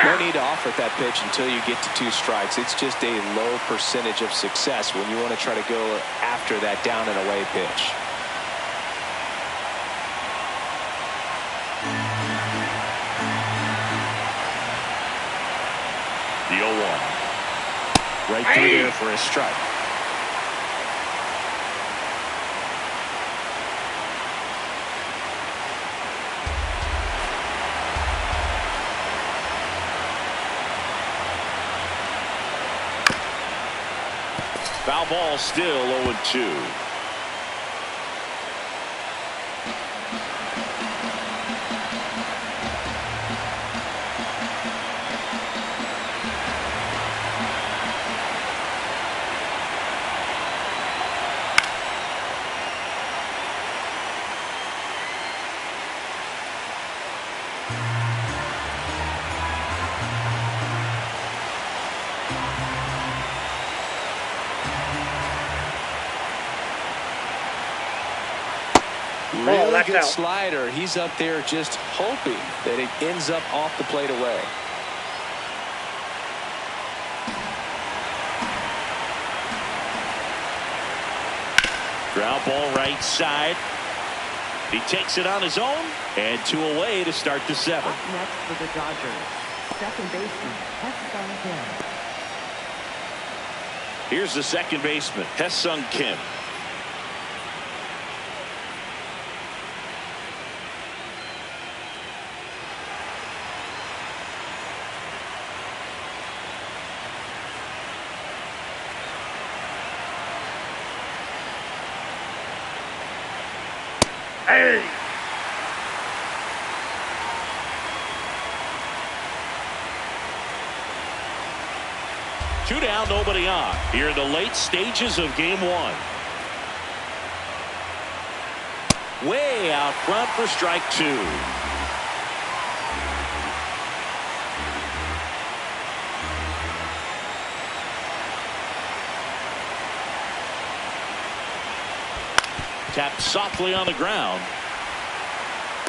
No need to offer that pitch until you get to 2 strikes. It's just a low percentage of success when you want to try to go after that down and away pitch. The 0-1. Right through there for a strike. Foul ball, still 0-2. Really good out. slider. He's up there just hoping that it ends up off the plate away. Ground ball right side. He takes it on his own, and 2 away to start the 7th. up next for the Dodgers, second baseman, Hesung Kim. Here's the second baseman, Hesung Kim. Hey! Two down, nobody on. Here in the late stages of game 1. Way out front for strike 2. Tapped softly on the ground.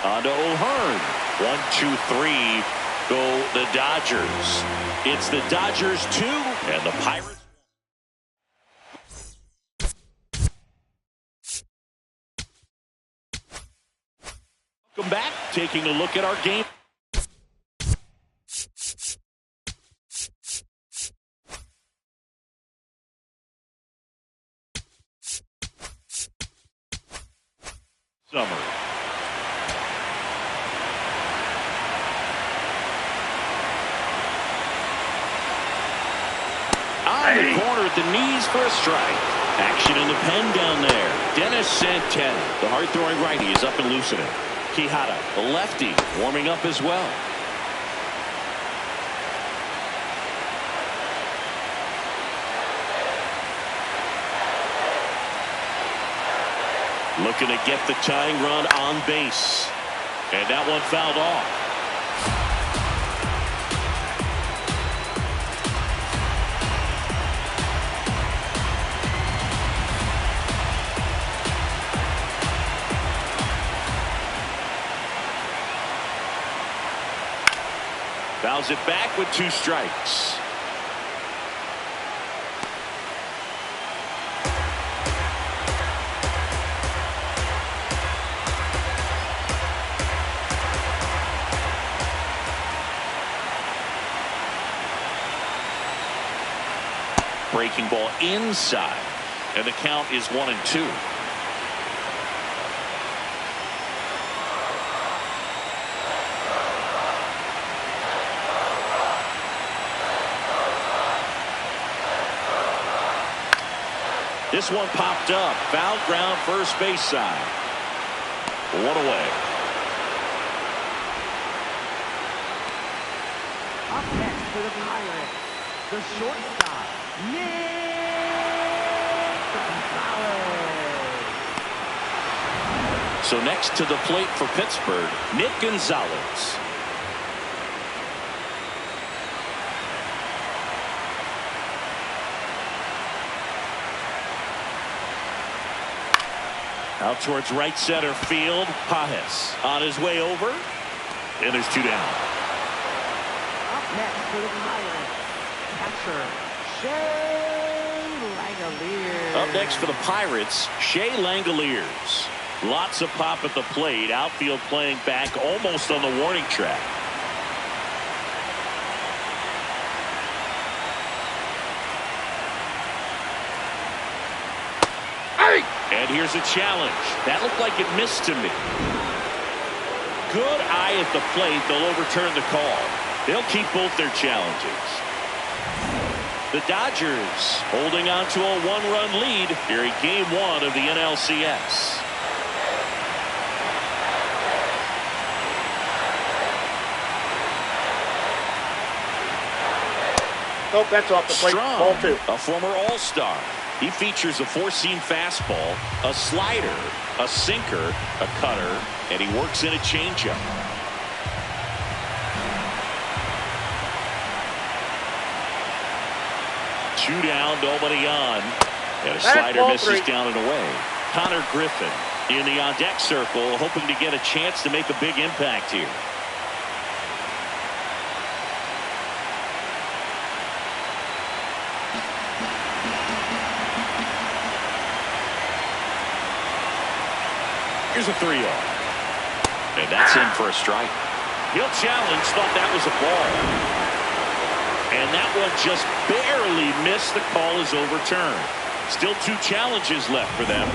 On to O'Hearn. 1, 2, 3. Go the Dodgers. It's the Dodgers 2 and the Pirates. Welcome back. Taking a look at our game. Summer. On the corner at the knees for a strike. Action in the pen down there. Dennis Santana, the hard-throwing righty, is up and loosening. Quijada, the lefty, warming up as well. Looking to get the tying run on base. And that one fouled off. Fouls it back with 2 strikes. Breaking ball inside, and the count is 1-2. This one popped up. Foul ground, first base side. 1 away. Up next for the Pirates, the shortstop, Nick Gonzalez. So next to the plate for Pittsburgh, Nick Gonzalez. Out towards right center field. Pajes on his way over. And there's 2 down. Up next for the Pirates, catcher, Shea Langoliers. Up next for the Pirates, Shea Langoliers. Lots of pop at the plate. Outfield playing back almost on the warning track. And here's a challenge. That looked like it missed to me. Good eye at the plate. They'll overturn the call. They'll keep both their challenges. The Dodgers holding on to a 1-run lead here in Game 1 of the NLCS. Nope, that's off the plate. Strong, Ball 2. a former All-Star. He features a 4-seam fastball, a slider, a sinker, a cutter, and he works in a changeup. Two down, nobody on. And a slider misses down and away. Connor Griffin in the on-deck circle, hoping to get a chance to make a big impact here. Here's a 3-0. And that's in for a strike. He'll challenge, thought that was a ball. And that one just barely missed. The call is overturned. Still 2 challenges left for them.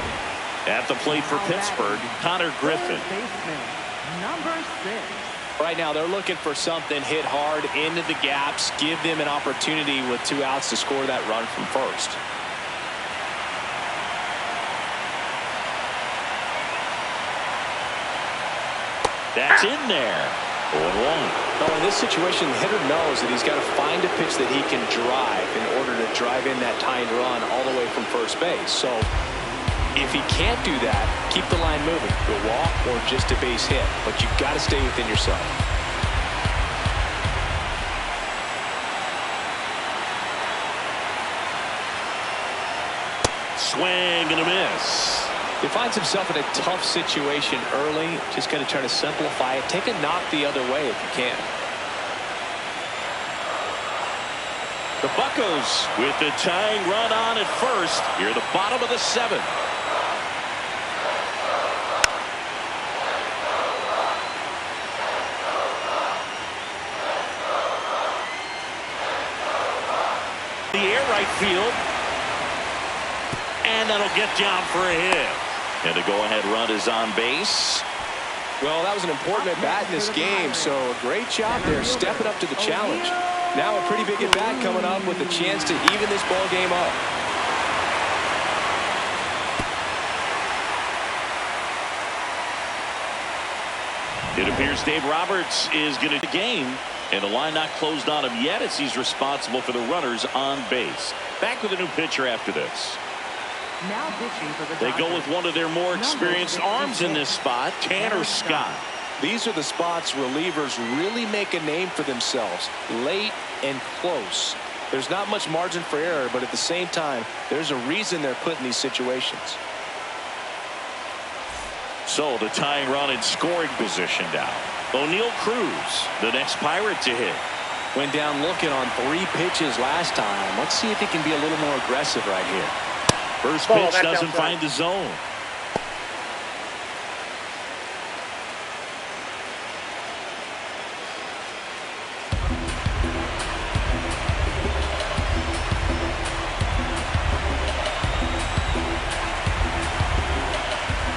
At the plate for Pittsburgh, Connor Griffin. Baseman, number 6. Right now, they're looking for something hit hard into the gaps, give them an opportunity with 2 outs to score that run from first. That's in there. 0-1. No, in this situation, the hitter knows that he's got to find a pitch that he can drive in order to drive in that tying run all the way from first base. So if he can't do that, keep the line moving. A walk or just a base hit. But you've got to stay within yourself. Swing and a miss. He finds himself in a tough situation early. Just got to try to simplify it. Take a knock the other way if you can. The Buccos with the tying run on at first. Here at the bottom of the 7th. The air right field. And that'll get down for a hit. And the go-ahead run is on base. Well, that was an important at-bat in this game, so a great job there stepping up to the challenge. Now a pretty big at-bat coming up with a chance to even this ball game up. It appears Dave Roberts is going to the game, and the line not closed on him yet as he's responsible for the runners on base. Back with a new pitcher after this. Now pitching for the They Dodgers. go with one of their more experienced arms in this spot, Tanner Scott. These are the spots relievers really make a name for themselves, late and close. There's not much margin for error, but at the same time, there's a reason they're put in these situations. So the tying run in scoring position now. O'Neal Cruz, the next Pirate to hit. Went down looking on 3 pitches last time. Let's see if he can be a little more aggressive right here. First pitch doesn't find the zone.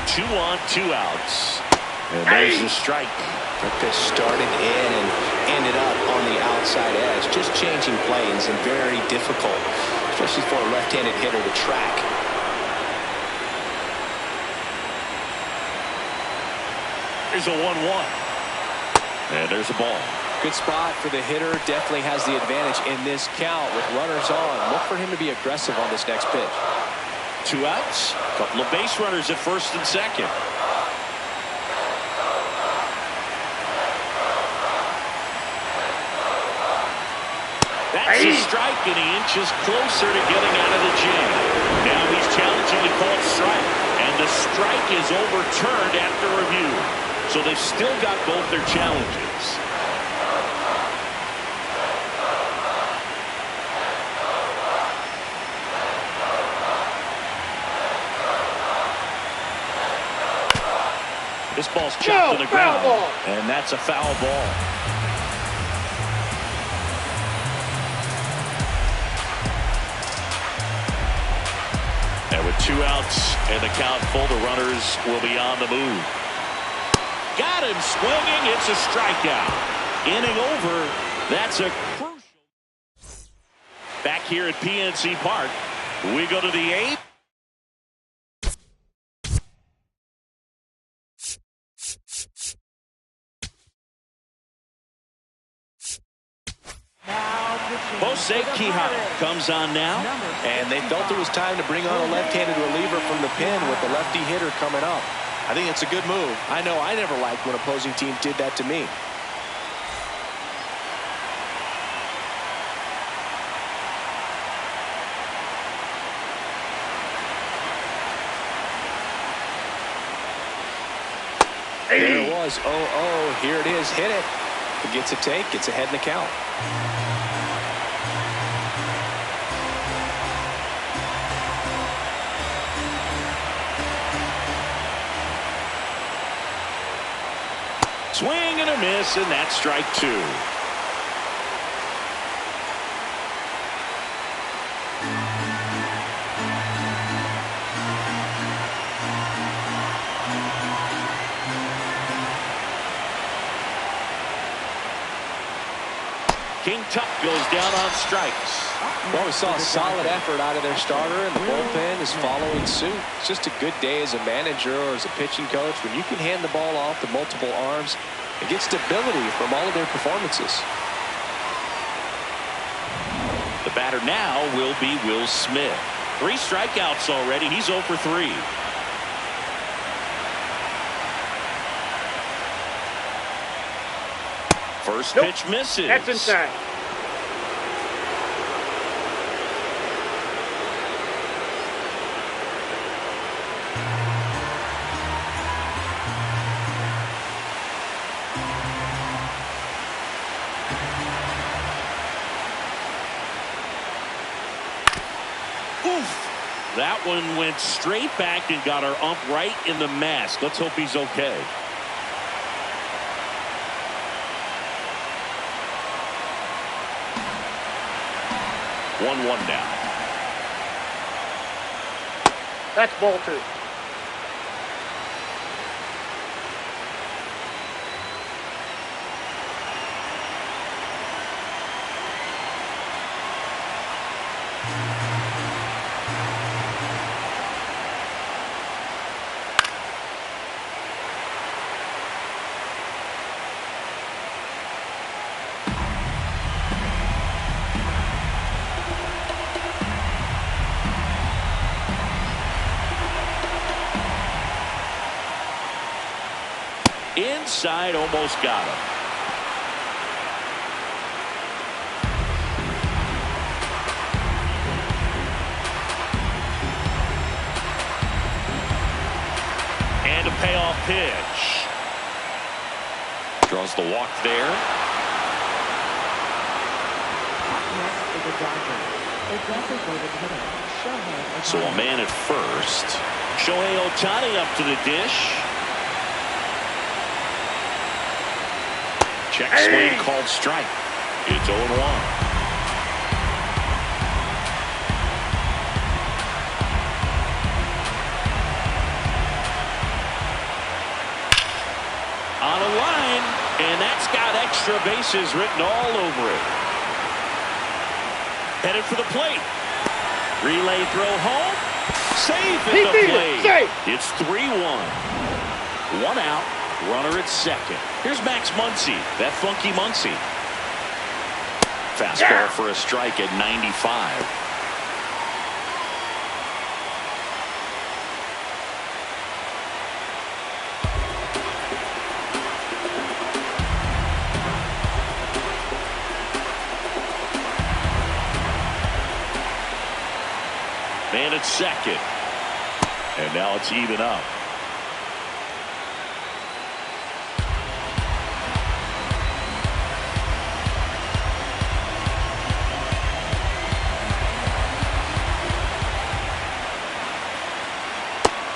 Two on, 2 outs. And there's the strike. That pitch started in and ended up on the outside edge. Just changing planes and very difficult, especially for a left-handed hitter to track. There's a 1-1. And there's a ball. Good spot for the hitter. Definitely has the advantage in this count with runners on. Look for him to be aggressive on this next pitch. 2 outs. Couple of base runners at first and second. That's a strike, and he inches closer to getting out of the jam. Now he's challenging the called strike, and the strike is overturned after review. So they've still got both their challenges. This ball's chopped to the ground, and that's a foul ball. And with 2 outs and the count full, the runners will be on the move. Got him swinging. It's a strikeout. Inning over. That's a crucial. Back here at PNC Park, we go to the 8th. Jose Quijano comes on now. And they felt it was time to bring on a left-handed reliever from the pen with the lefty hitter coming up. I think it's a good move. I know I never liked when opposing teams did that to me. There it was. Oh, here it is. Hit it. It gets a take. Gets ahead in the count. Swing and a miss, and that's strike 2. King Tuck goes down on strikes. Well, we saw a solid effort out of their starter, and the bullpen is following suit. It's just a good day as a manager or as a pitching coach when you can hand the ball off to multiple arms and get stability from all of their performances. The batter now will be Will Smith. 3 strikeouts already. He's 0 for 3. First pitch misses. That's inside. That one went straight back and got our ump right in the mask. Let's hope he's okay. One down. That's ball 2. Inside, almost got him. And a payoff pitch. Draws the walk there. Up next is the Dodgers. A designated hitter, Shohei Ohtani. So a man at first. Shohei Ohtani up to the dish. Check swing called strike. It's 0-1. On a line, and that's got extra bases written all over it. Headed for the plate. Relay throw home. Safe at the plate. It's 3-1. 1 out. Runner at second. Here's Max Muncy, that funky Muncy. Fastball for a strike at 95. Man at second. And now it's even up.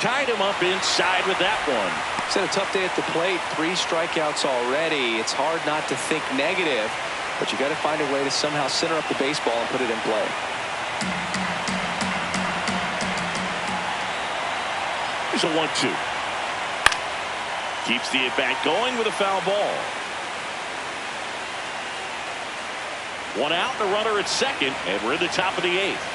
Tied him up inside with that one. It's had a tough day at the plate. 3 strikeouts already. It's hard not to think negative, but you got to find a way to somehow center up the baseball and put it in play. Here's a 1-2. Keeps the at-bat going with a foul ball. 1 out, the runner at second, and we're in the top of the 8th.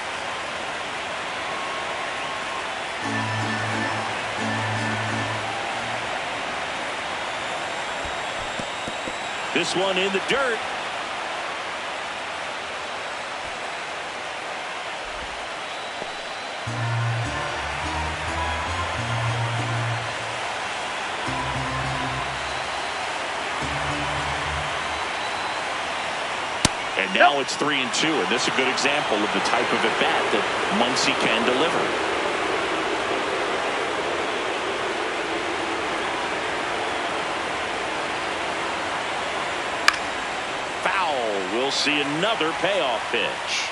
This one in the dirt. And now it's 3-2, and this is a good example of the type of at-bat that Muncy can deliver. Foul. We'll see another payoff pitch.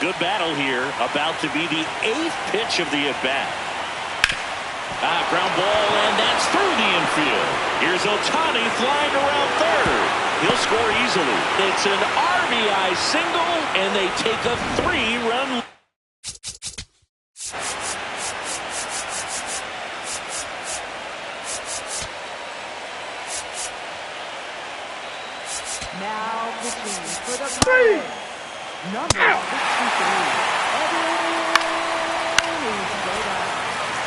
Good battle here. About to be the 8th pitch of the at-bat. Ground ball, and that's through the infield. Here's Ohtani flying around third. He'll score easily. It's an RBI single, and they take a 3-run lead. Now pitching for the Pirates, number 63.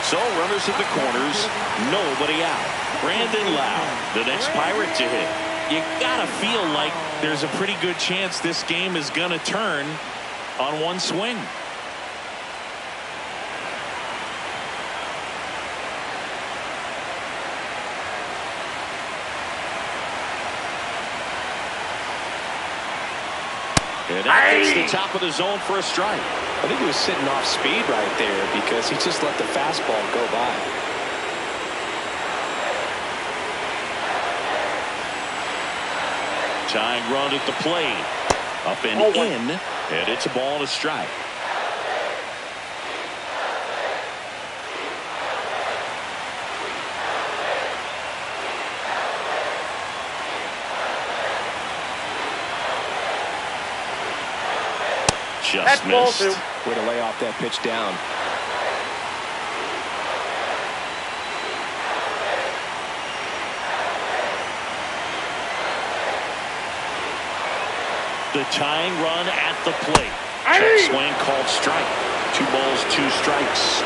So runners at the corners, nobody out. Brandon Lowe, the next Pirate to hit. You gotta feel like there's a pretty good chance this game is gonna turn on one swing. And that hits the top of the zone for a strike. I think he was sitting off speed right there because he just let the fastball go by. Tying run at the plate. Up and in. And it's a ball and a strike. Just missed. Way to lay off that pitch down. The tying run at the plate. Check swing called strike. 2 balls, 2 strikes.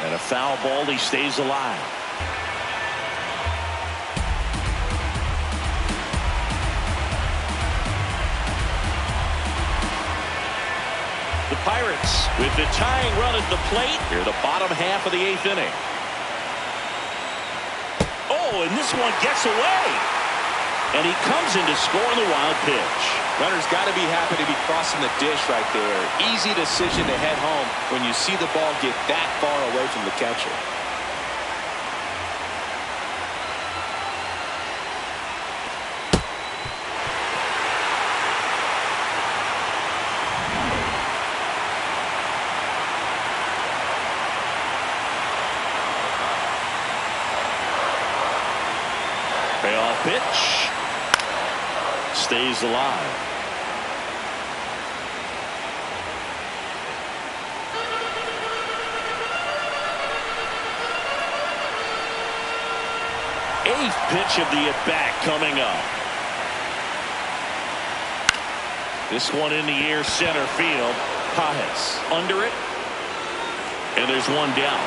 And a foul ball, he stays alive. The Pirates with the tying run at the plate here, the bottom half of the 8th inning. Oh, and this one gets away. And he comes in to score on the wild pitch. Runner's got to be happy to be crossing the dish right there. Easy decision to head home when you see the ball get that far away from the catcher. Payoff pitch. Stays alive. Eighth pitch of the at-bat coming up. This one in the air, center field. Pajes under it. And there's one down.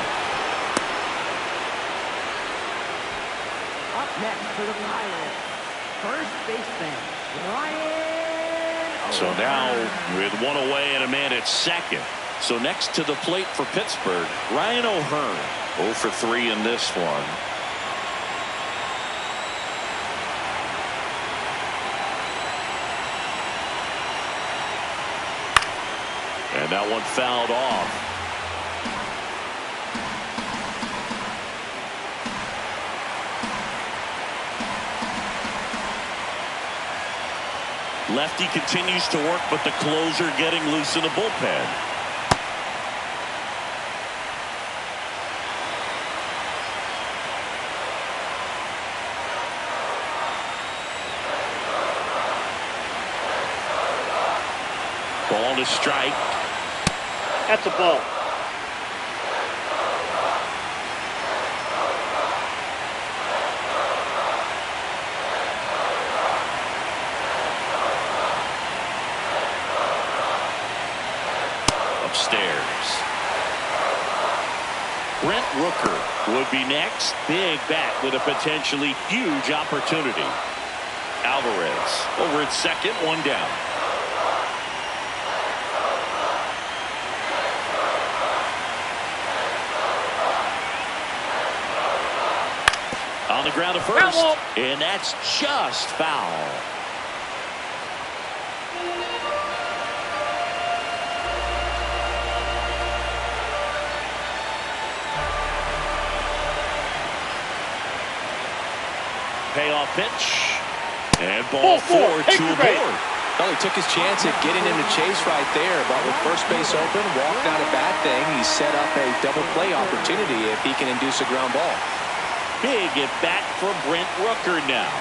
Up next for the Pirates, first baseman, Ryan. So now with one away and a man at second. So next to the plate for Pittsburgh, Ryan O'Hearn. 0 for 3 in this one. And that one fouled off. Lefty continues to work, but the closer getting loose in the bullpen. Ball to strike. That's a ball. Upstairs. Brent Rooker would be next. Big bat with a potentially huge opportunity. Alvarez over at second, one down. On the ground to first, and that's just foul. Payoff pitch. And ball four to a board. Well, he took his chance at getting in the chase right there, but with first base open, walked not a bad thing. He set up a double play opportunity if he can induce a ground ball. Big at bat for Brent Rooker now.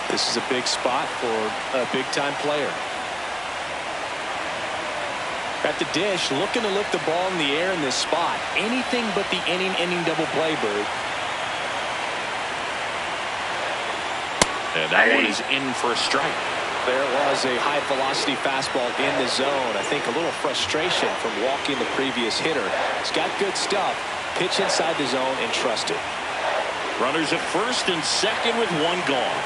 This is a big spot for a big-time player. At the dish, looking to lift the ball in the air in this spot. Anything but the inning double play, Bird. And that one is in for a strike. There was a high-velocity fastball in the zone. I think a little frustration from walking the previous hitter. He's got good stuff. Pitch inside the zone and trust it. Runners at first and second with one gone.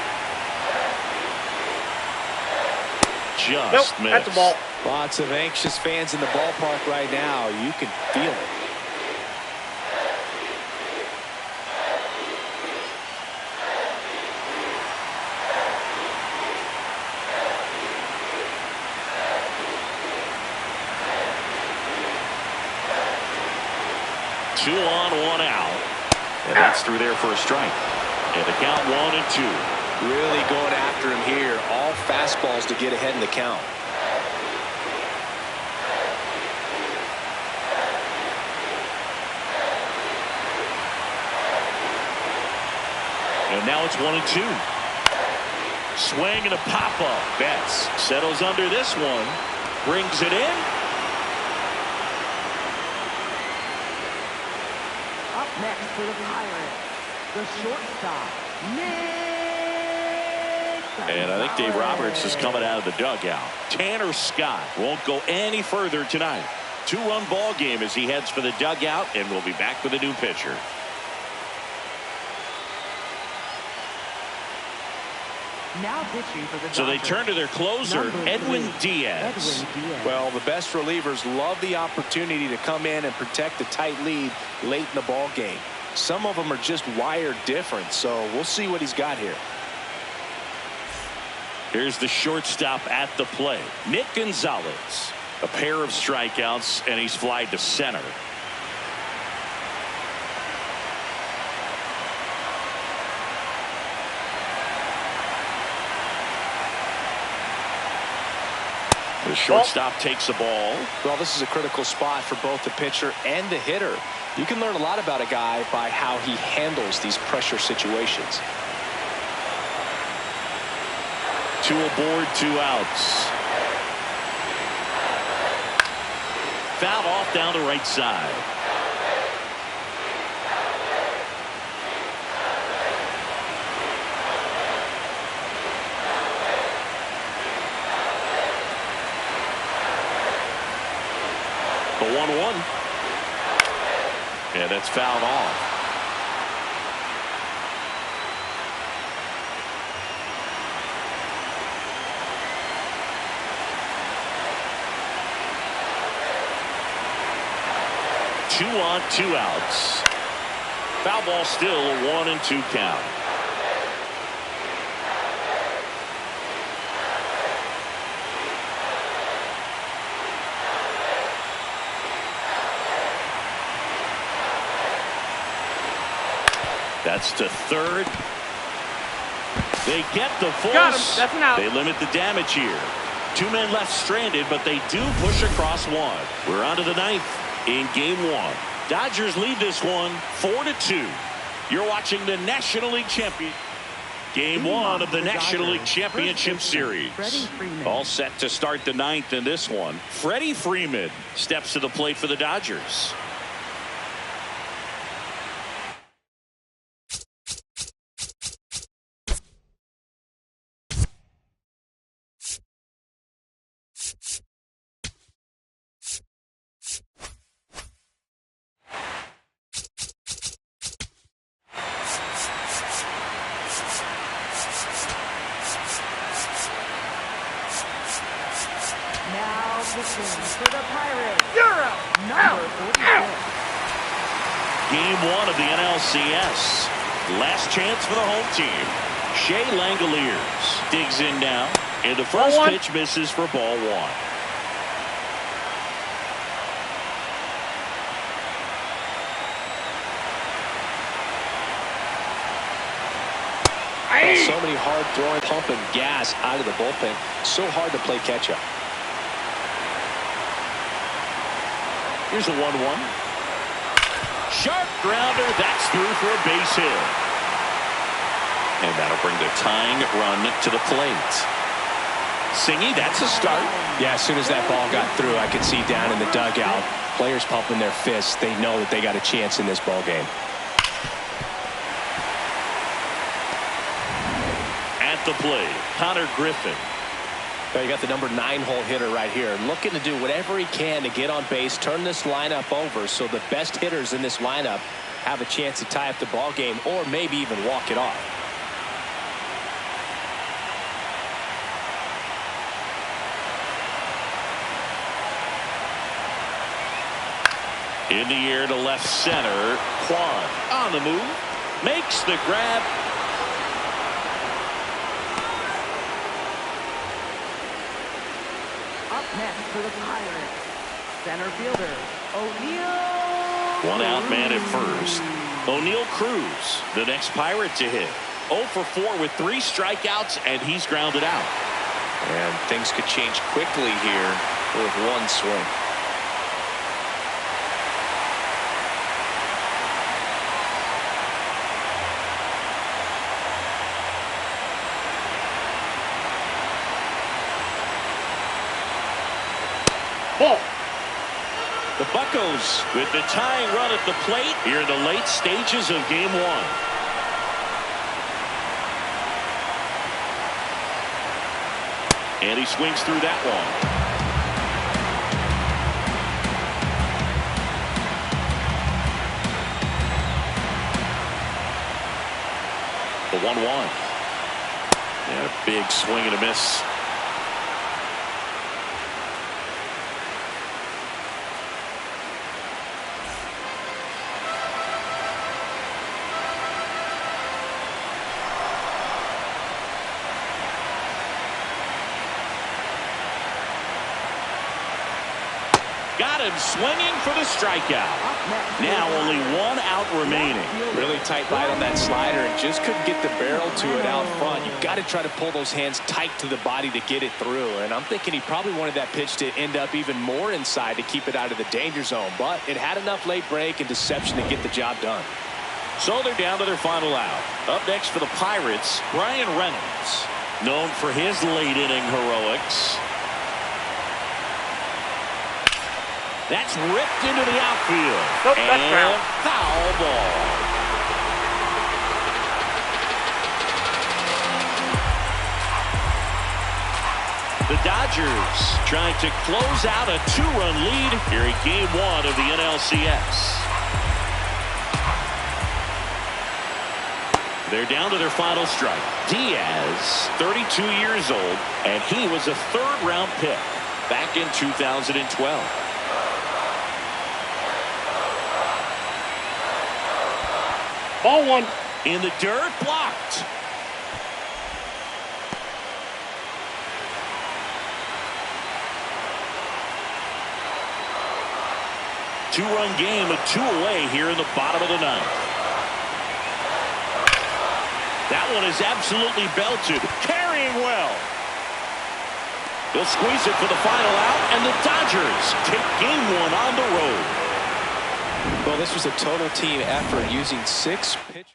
Just missed. That's a ball. Lots of anxious fans in the ballpark right now. You can feel it. Two on, one out. And that's through there for a strike. And the count 1-2. Really going after him here. All fastballs to get ahead in the count. And now it's 1-2. Swing and a pop-up. Betts settles under this one. Brings it in. Up next for the Pirates, the shortstop, Nick. And I think Dave Roberts is coming out of the dugout. Tanner Scott won't go any further tonight. Two-run ball game as he heads for the dugout, and we'll be back with a new pitcher. Now pitching for the So they Dodgers, turn to their closer, Edwin Diaz. Well, Well, the best relievers love the opportunity to come in and protect the tight lead late in the ball game. Some of them are just wired different, so we'll see what he's got here. Here's the shortstop at the plate, Nick Gonzalez. A pair of strikeouts, and he's flied to center. The shortstop takes the ball. Well, this is a critical spot for both the pitcher and the hitter. You can learn a lot about a guy by how he handles these pressure situations. Two aboard, two outs. Fouled off down the right side. 1-1. And that's fouled off. Two on, 2 outs. Foul ball still a 1-2 count. That's to third. They get the force. Got him. That's an out. They limit the damage here. 2 men left stranded, but they do push across one. We're on to the 9th. In game 1, Dodgers lead this one 4-2. You're watching the National League champion. Game 1 of the National League Championship Series. All set to start the 9th in this one. Freddie Freeman steps to the plate for the Dodgers. Now pitching for the Pirates. You're out. Number 46. Game 1 of the NLCS. Last chance for the home team. Shea Langoliers digs in now. And the first pitch misses for ball 1. So many hard throwing, pumping gas out of the bullpen. So hard to play catch up. Here's a 1-1. Sharp grounder. That's through for a base hit. And that'll bring the tying run to the plate. Singy, that's a start. Yeah, as soon as that ball got through, I could see down in the dugout, players pumping their fists. They know that they got a chance in this ball game. At the plate, Connor Griffin. You got the number 9 hole hitter right here, looking to do whatever he can to get on base, turn this lineup over so the best hitters in this lineup have a chance to tie up the ball game or maybe even walk it off. In the air to left center. Kwan on the move. Makes the grab. Up next for the Pirates, center fielder, O'Neill. 1 out man at first. O'Neill Cruz, the next Pirate to hit. 0 for 4 with 3 strikeouts, and he's grounded out. And things could change quickly here with 1 swing. Ball. The Buccos with the tying run at the plate here in the late stages of game 1. And he swings through that one. The 1-1. And a big swing and a miss. Got him swinging for the strikeout. Now only 1 out remaining. Really tight bite on that slider and just couldn't get the barrel to it out front. You've got to try to pull those hands tight to the body to get it through. And I'm thinking he probably wanted that pitch to end up even more inside to keep it out of the danger zone. But it had enough late break and deception to get the job done. So they're down to their final out. Up next for the Pirates, Brian Reynolds, known for his late inning heroics. That's ripped into the outfield. Nope, that's foul. Foul ball. The Dodgers Dodgers trying to close out a 2-run lead here in Game 1 of the NLCS. They're down to their final strike. Diaz, 32 years old, and he was a third-round pick back in 2012. Ball one. In the dirt, blocked. Two-run game with 2 away here in the bottom of the 9th. That one is absolutely belted. Carrying well. They'll squeeze it for the final out, and the Dodgers take Game 1 on the road. Well, this was a total team effort using 6 pitchers.